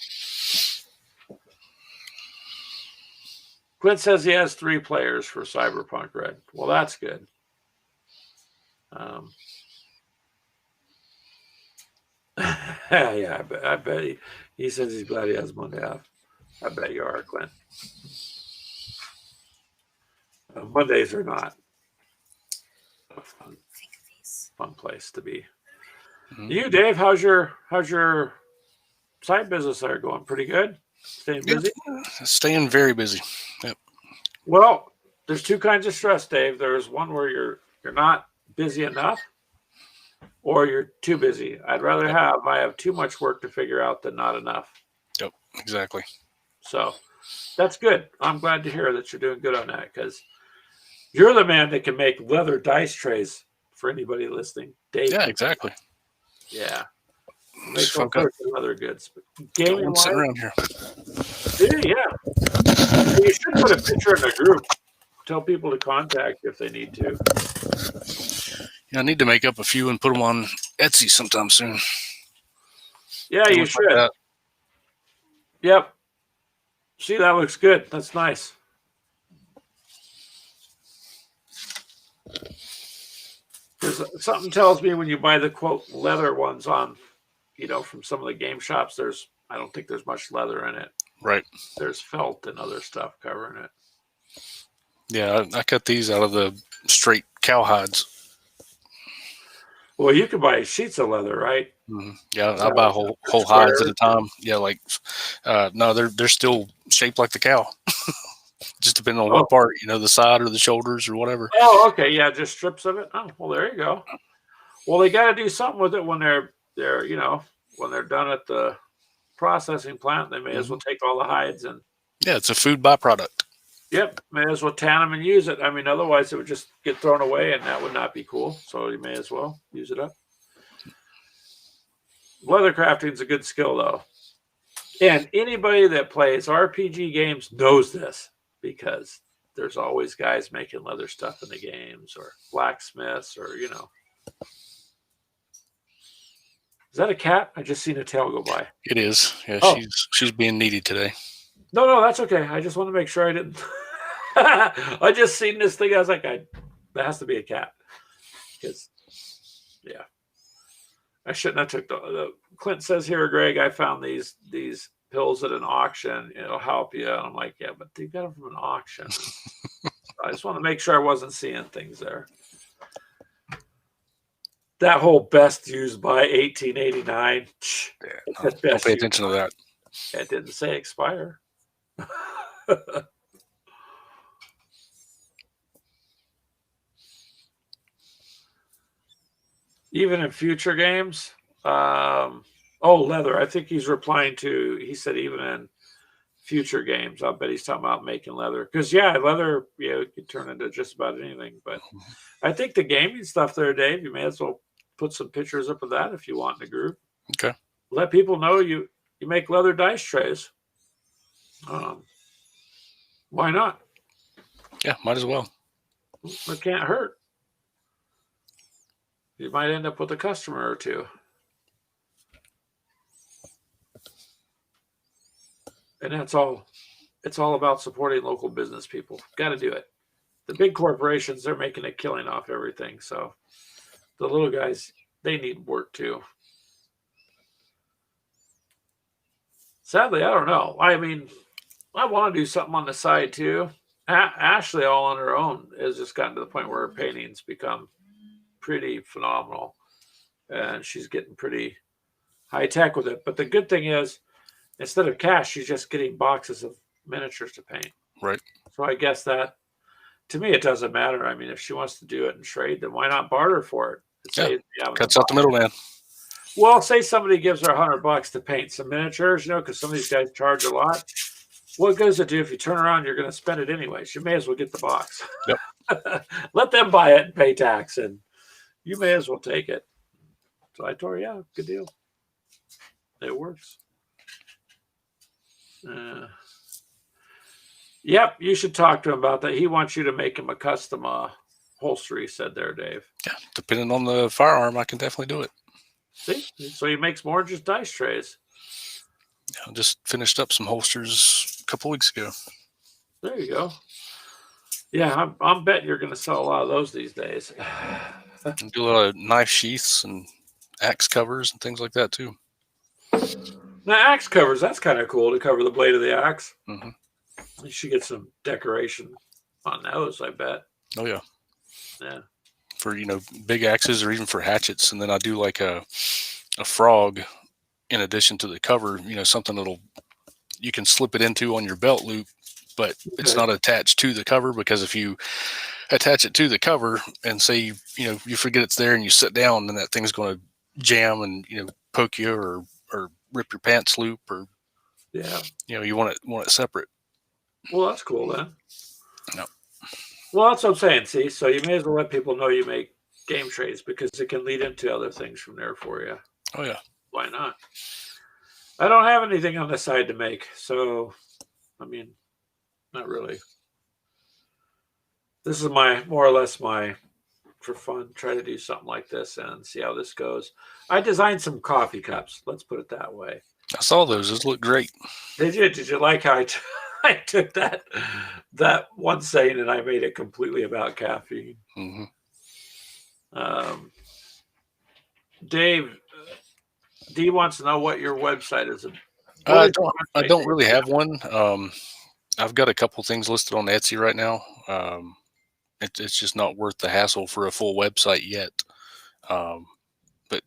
Clint says he has 3 players for Cyberpunk Red. Well, that's good. Yeah, I bet he says he's glad he has Monday off. I bet you are, Clint. Mondays are not a fun place to be. Mm-hmm. You, Dave, how's your side business there going? Pretty good? Staying busy? Staying very busy. Yep. Well, there's 2 kinds of stress, Dave. There's one where you're not busy enough, or you're too busy. I'd rather I have too much work to figure out than not enough. Yep, exactly. So that's good. I'm glad to hear that you're doing good on that, because you're the man that can make leather dice trays for anybody listening. Dave. Yeah, exactly. Yeah. Make some leather goods. Gaming sitting around here. Yeah. You should put a picture in the group. Tell people to contact you if they need to. Yeah, I need to make up a few and put them on Etsy sometime soon. Yeah, you should. Yep. See, that looks good. That's nice. Because something tells me when you buy the quote leather ones on, from some of the game shops, I don't think there's much leather in it. Right. There's felt and other stuff covering it. Yeah, I cut these out of the straight cowhides. Well, you can buy sheets of leather, right? Mm-hmm. Yeah, I buy whole hides at a time. Yeah, no, they're still shaped like the cow. Just depending on what part, the side or the shoulders or whatever. Oh, okay, yeah, just strips of it. Oh, well, there you go. Well, they got to do something with it when they're when they're done at the processing plant. They may as well take all the hides and. Yeah, it's a food byproduct. Yep, may as well tan them and use it. I mean, otherwise it would just get thrown away, and that would not be cool. So you may as well use it up. Leather crafting is a good skill, though. And anybody that plays RPG games knows this, because there's always guys making leather stuff in the games, or blacksmiths, or Is that a cat? I just seen a tail go by. It is. Yeah, she's being needy today. No, that's okay. I just want to make sure I didn't. I just seen this thing. I was like, that has to be a cat. Because, yeah. I shouldn't have took the Clint says here, Greg, I found these pills at an auction. It'll help you. And I'm like, yeah, but they got them from an auction. I just want to make sure I wasn't seeing things there. That whole best used by 1889. Yeah, don't pay attention to that. It didn't say expire. Even in future games. Leather. I think he's replying to, he said even in future games. I'll bet he's talking about making leather. Because, leather, it could turn into just about anything. But I think the gaming stuff there, Dave, you may as well put some pictures up of that if you want in the group. Okay. Let people know you make leather dice trays. Why not? Yeah, might as well. It can't hurt. You might end up with a customer or two. And that's all. It's all about supporting local business people. Got to do it. The big corporations, they're making a killing off everything. So the little guys, they need work too. Sadly, I don't know. I mean, I want to do something on the side too. Ashley, all on her own, has just gotten to the point where her paintings become pretty phenomenal, and she's getting pretty high tech with it. But the good thing is, instead of cash, she's just getting boxes of miniatures to paint. Right. So I guess that, to me, it doesn't matter. I mean, if she wants to do it and trade, then why not barter for it? Cuts out the middleman. Well, say somebody gives her $100 to paint some miniatures, because some of these guys charge a lot. What goes it do if you turn around? You're going to spend it anyways. You may as well get the box. Yep. Let them buy it and pay tax, and you may as well take it. So I told her, yeah, good deal. It works. Yep, you should talk to him about that. He wants you to make him a custom holster, he said there, Dave. Yeah, depending on the firearm, I can definitely do it. See? So he makes more than just dice trays. I just finished up some holsters a couple weeks ago. There you go. Yeah, I'm betting you're going to sell a lot of those these days. And do a lot of knife sheaths and axe covers and things like that too. Now, axe covers, that's kind of cool to cover the blade of the axe. Mm-hmm. You should get some decoration on those, I bet. Oh, yeah. Yeah. For, big axes or even for hatchets. And then I do like a frog in addition to the cover, something you can slip it into on your belt loop, but it's not attached to the cover, because if you attach it to the cover and say, you forget it's there and you sit down, then that thing's going to jam and, poke you or rip your pants loop, or, you want it separate. Well, that's cool then. No. Well, that's what I'm saying. See, so you may as well let people know you make game trays, because it can lead into other things from there for you. Oh, yeah. Why not? I don't have anything on the side to make, so I mean, not really. This is more or less for fun. Try to do something like this and see how this goes. I designed some coffee cups. Let's put it that way. I saw those. Those look great. Did you? Did you like how I took that one saying and I made it completely about caffeine. Hmm. Dave, D wants to know what your website is. I don't really have one. I've got a couple things listed on Etsy right now. It's just not worth the hassle for a full website yet. But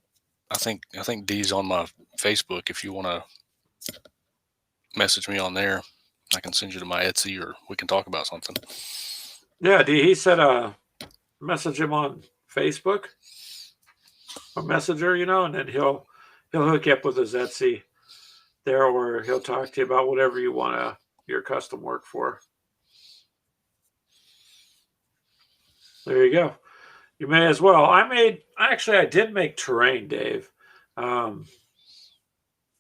I think D's on my Facebook. If you want to message me on there, I can send you to my Etsy, or we can talk about something. Yeah, D, he said message him on Facebook or Messenger, and then he'll hook you up with his Etsy there, or he'll talk to you about whatever you want your custom work for. There you go. You may as well. I did make terrain, Dave. And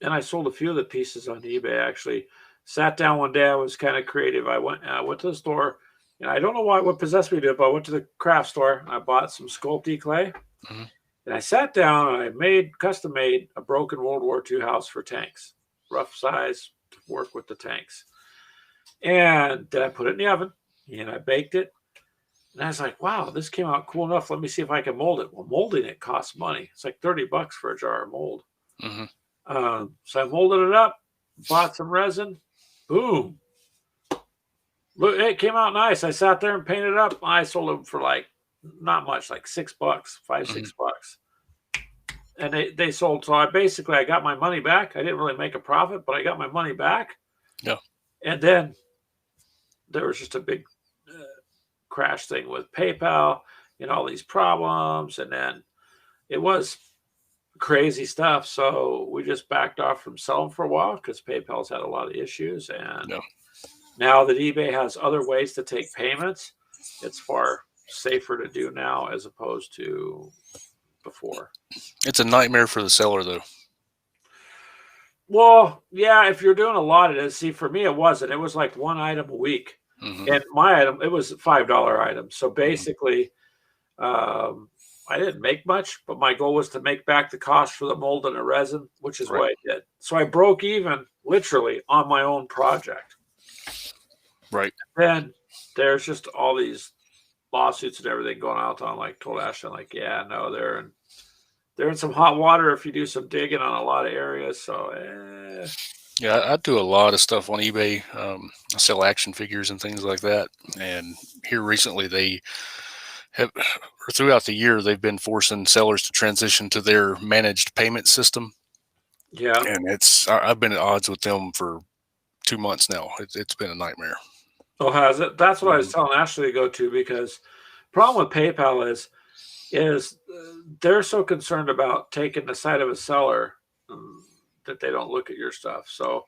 I sold a few of the pieces on eBay. Actually, sat down one day. I was kind of creative. I went to the store, and I don't know what possessed me to it, but I went to the craft store. I bought some Sculpey clay, and I sat down and I custom made a broken World War II house for tanks, rough size to work with the tanks. And then I put it in the oven, and I baked it. And I was like, wow, this came out cool enough. Let me see if I can mold it. Well, molding it costs money. It's like $30 for a jar of mold. So I molded it up, bought some resin. Boom. Look, it came out nice. I sat there and painted it up. I sold them for like not much, like $6, $6. And they sold. So I got my money back. I didn't really make a profit, but I got my money back. Yeah. And then there was just a big crash thing with PayPal and all these problems. And then it was crazy stuff. So we just backed off from selling for a while because PayPal's had a lot of issues. And now that eBay has other ways to take payments, it's far safer to do now as opposed to before. It's a nightmare for the seller, though. Well, yeah, if you're doing a lot, it is. See, for me, it wasn't. It was like one item a week. And my item, it was a $5 item. So basically, I didn't make much, but my goal was to make back the cost for the mold and the resin, which is what I did. So I broke even literally on my own project. Right. Then there's just all these lawsuits and everything going out on, like, told Ashton, like, yeah, no, they're in some hot water if you do some digging on a lot of areas. So, Yeah, I do a lot of stuff on eBay. I sell action figures and things like that. And here recently, they have, throughout the year, they've been forcing sellers to transition to their managed payment system. Yeah. And I've been at odds with them for 2 months now. It's been a nightmare. Oh, has it? That's what I was telling Ashley to go to, because problem with PayPal is they're so concerned about taking the side of a seller that they don't look at your stuff. So,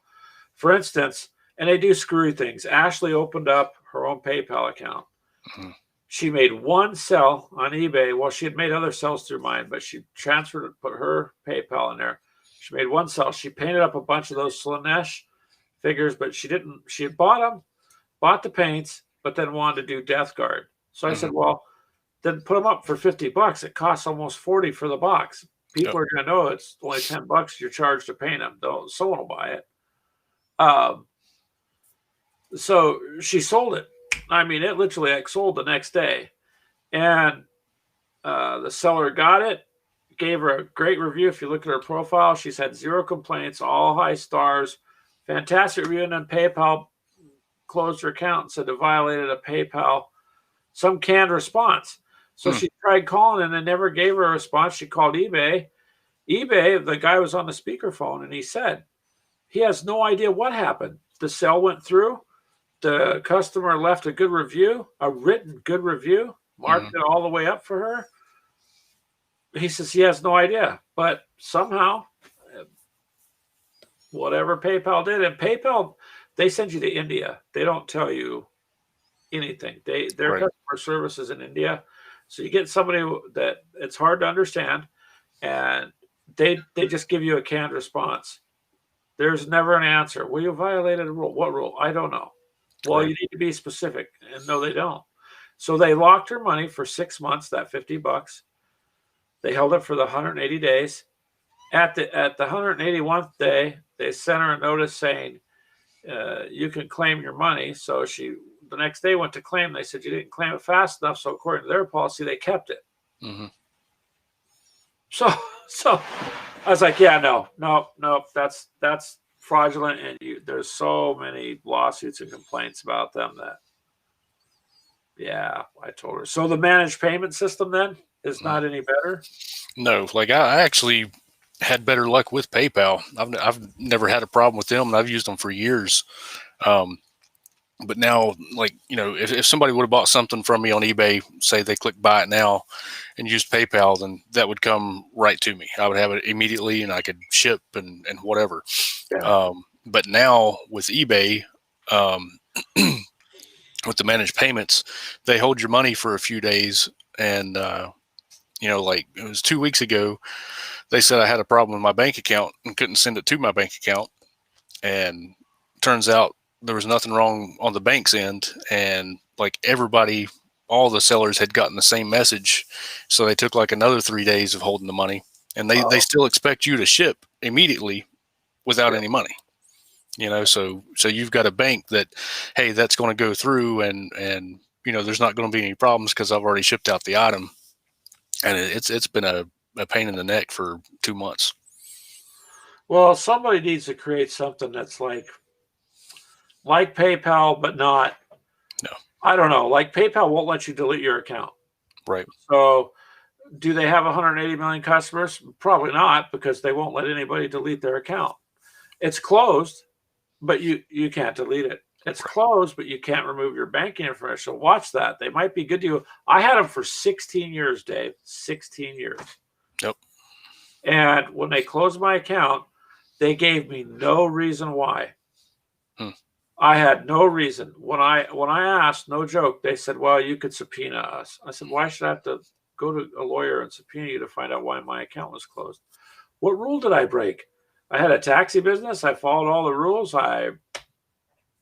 for instance, and they do screwy things. Ashley opened up her own PayPal account. She made one sell on eBay. Well, she had made other sells through mine, but she transferred it, put her PayPal in there. She made one sell. She painted up a bunch of those Slanesh figures, but she didn't. She had bought the paints, but then wanted to do Death Guard. So I said, well, then put them up for $50. It costs almost $40 for the box. People are going to know it's only $10 you're charged to paint them. Someone will buy it. So she sold it. I mean, it literally sold the next day. And the seller got it, gave her a great review. If you look at her profile, she's had 0 complaints, all high stars, fantastic review. And then PayPal closed her account and said it violated a PayPal, some canned response. So she tried calling and they never gave her a response. She called eBay. eBay, the guy was on the speakerphone, and he said he has no idea what happened. The sale went through. The customer left a good review, a written good review, marked it all the way up for her. He says he has no idea, but somehow, whatever PayPal did, and PayPal, they send you to India. They don't tell you anything. Their customer service is in India. So you get somebody that it's hard to understand, and they just give you a canned response. There's never an answer. Well, you violated a rule. What rule? I don't know. Well, you need to be specific. And no, they don't. So they locked her money for 6 months, that $50. They held it for the 180 days. At the 181st day, they sent her a notice saying, you can claim your money. So the next day went to claim. They said you didn't claim it fast enough. So according to their policy, they kept it. Mm-hmm. So I was like, yeah, no, that's fraudulent. And there's so many lawsuits and complaints about them that, yeah, I told her. So the managed payment system then is not any better? No, like I actually had better luck with PayPal. I've never had a problem with them, and I've used them for years. But now, like, if somebody would have bought something from me on eBay, say they click buy it now and use PayPal, then that would come right to me. I would have it immediately and I could ship and whatever. Yeah. But now with eBay, with the managed payments, they hold your money for a few days. And, like it was 2 weeks ago, they said I had a problem with my bank account and couldn't send it to my bank account. And turns out there was nothing wrong on the bank's end, and like everybody, all the sellers had gotten the same message, so they took like another 3 days of holding the money, and they still expect you to ship immediately without any money. So you've got a bank that, hey, that's going to go through, and there's not going to be any problems because I've already shipped out the item, and it's been a pain in the neck for 2 months. Well, somebody needs to create something that's like PayPal, but not. No. I don't know. Like PayPal won't let you delete your account. Right. So do they have 180 million customers? Probably not, because they won't let anybody delete their account. It's closed, but you can't delete it. It's closed, but you can't remove your banking information. So watch that. They might be good to you. I had them for 16 years, Dave. 16 years. Yep. And when they closed my account, they gave me no reason why. I had no reason. When I asked, no joke, they said, well, you could subpoena us. I said, why should I have to go to a lawyer and subpoena you to find out why my account was closed? What rule did I break? I had a taxi business. I followed all the rules. I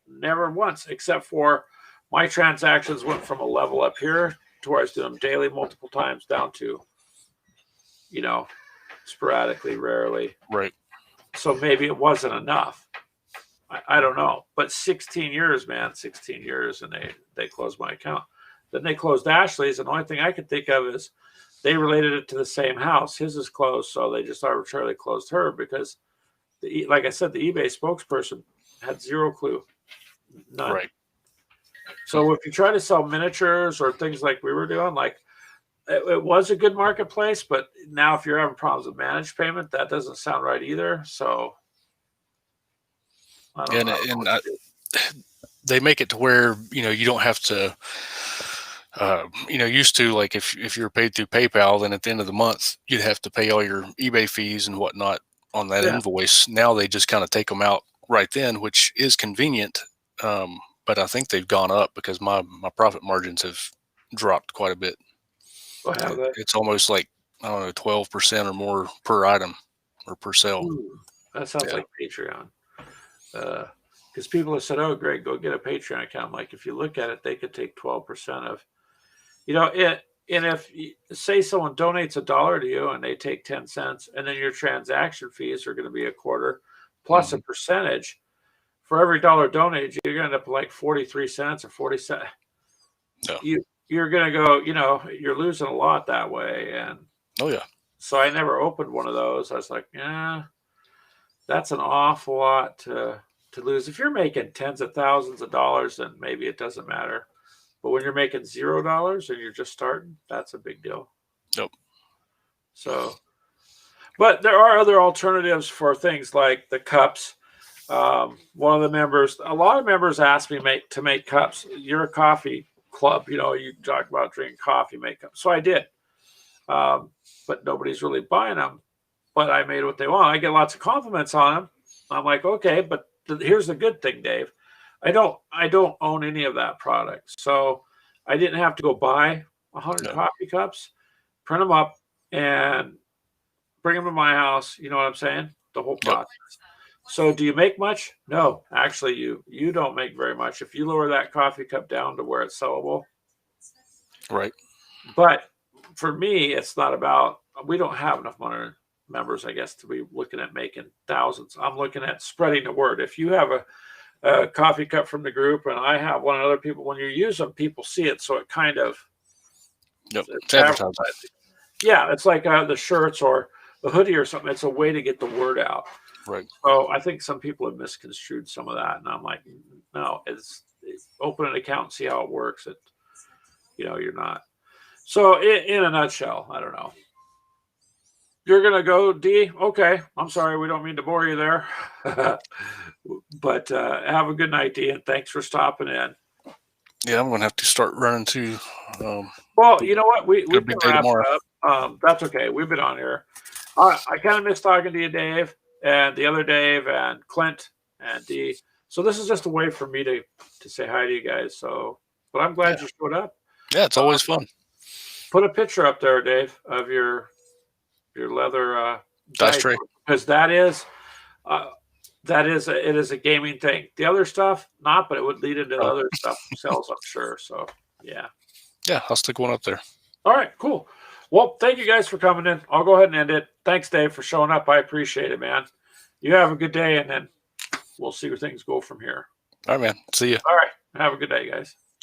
never once, except for my transactions went from a level up here to where I was doing them daily, multiple times, down to, sporadically, rarely. Right. So maybe it wasn't enough. I don't know, but 16 years, man, 16 years, and they closed my account. Then they closed Ashley's, and the only thing I could think of is they related it to the same house. His is closed, so they just arbitrarily closed her because, like I said, the eBay spokesperson had zero clue. None. Right. So if you try to sell miniatures or things like we were doing, like it was a good marketplace, but now if you're having problems with managed payment, that doesn't sound right either. So. They make it to where you don't have to used to, like if you're paid through PayPal, then at the end of the month you'd have to pay all your eBay fees and whatnot on that invoice. Now they just kind of take them out right then, which is convenient, but I think they've gone up because my profit margins have dropped quite a bit. It's almost like, I don't know, 12% or more per item or per sale. Ooh, that sounds like Patreon. Because people have said, oh, Greg, go get a Patreon account. I'm like, if you look at it, they could take 12% of, it. And if, say someone donates $1 to you and they take 10 cents, and then your transaction fees are going to be a quarter plus a percentage, for every $1 donated, you're going to end up like 43 cents or 40 cents. No. You're going to go, you're losing a lot that way. And so I never opened one of those. I was like, yeah. That's an awful lot to lose. If you're making tens of thousands of dollars, then maybe it doesn't matter. But when you're making $0 and you're just starting, that's a big deal. Nope. So, but there are other alternatives for things like the cups. A lot of members asked me to make cups. You're a coffee club, you talk about drinking coffee, make cups. So I did. But nobody's really buying them. But I made what they want. I get lots of compliments on them. I'm like, okay, but here's the good thing, Dave. I don't own any of that product. So I didn't have to go buy 100 coffee cups, print them up, and bring them to my house. You know what I'm saying? The whole process. So do you make much? No, actually, you don't make very much. If you lower that coffee cup down to where it's sellable. Right. But for me, it's not about, we don't have enough money. Members, I guess, to be looking at making thousands. I'm looking at spreading the word. If you have a coffee cup from the group, and I have one of other people. When you use them, people see it, so it kind of It's advertising. Yeah, it's like the shirts or the hoodie or something. It's a way to get the word out. Right. So I think some people have misconstrued some of that, and I'm like, no, it's open an account and see how it works. You're not. So in a nutshell, I don't know. You're gonna go, D? Okay. I'm sorry, we don't mean to bore you there, but have a good night, D, and thanks for stopping in. Yeah, I'm gonna have to start running too. Well, you know what? We got a can big day wrap tomorrow. it up. That's okay. We've been on here. I kind of miss talking to you, Dave, and the other Dave, and Clint, and D. So this is just a way for me to say hi to you guys. So, but I'm glad you showed up. Yeah, it's always fun. Put a picture up there, Dave, of your leather Dice tray. because it is a gaming thing. The other stuff, not, but it would lead into the other stuff sales, I'm sure. So yeah, I'll stick one up there. All right, cool. Well, thank you guys for coming in. I'll go ahead and end it. Thanks, Dave, for showing up. I appreciate it, man. You have a good day, and then we'll see where things go from here. All right, man. See you. All right. Have a good day, guys.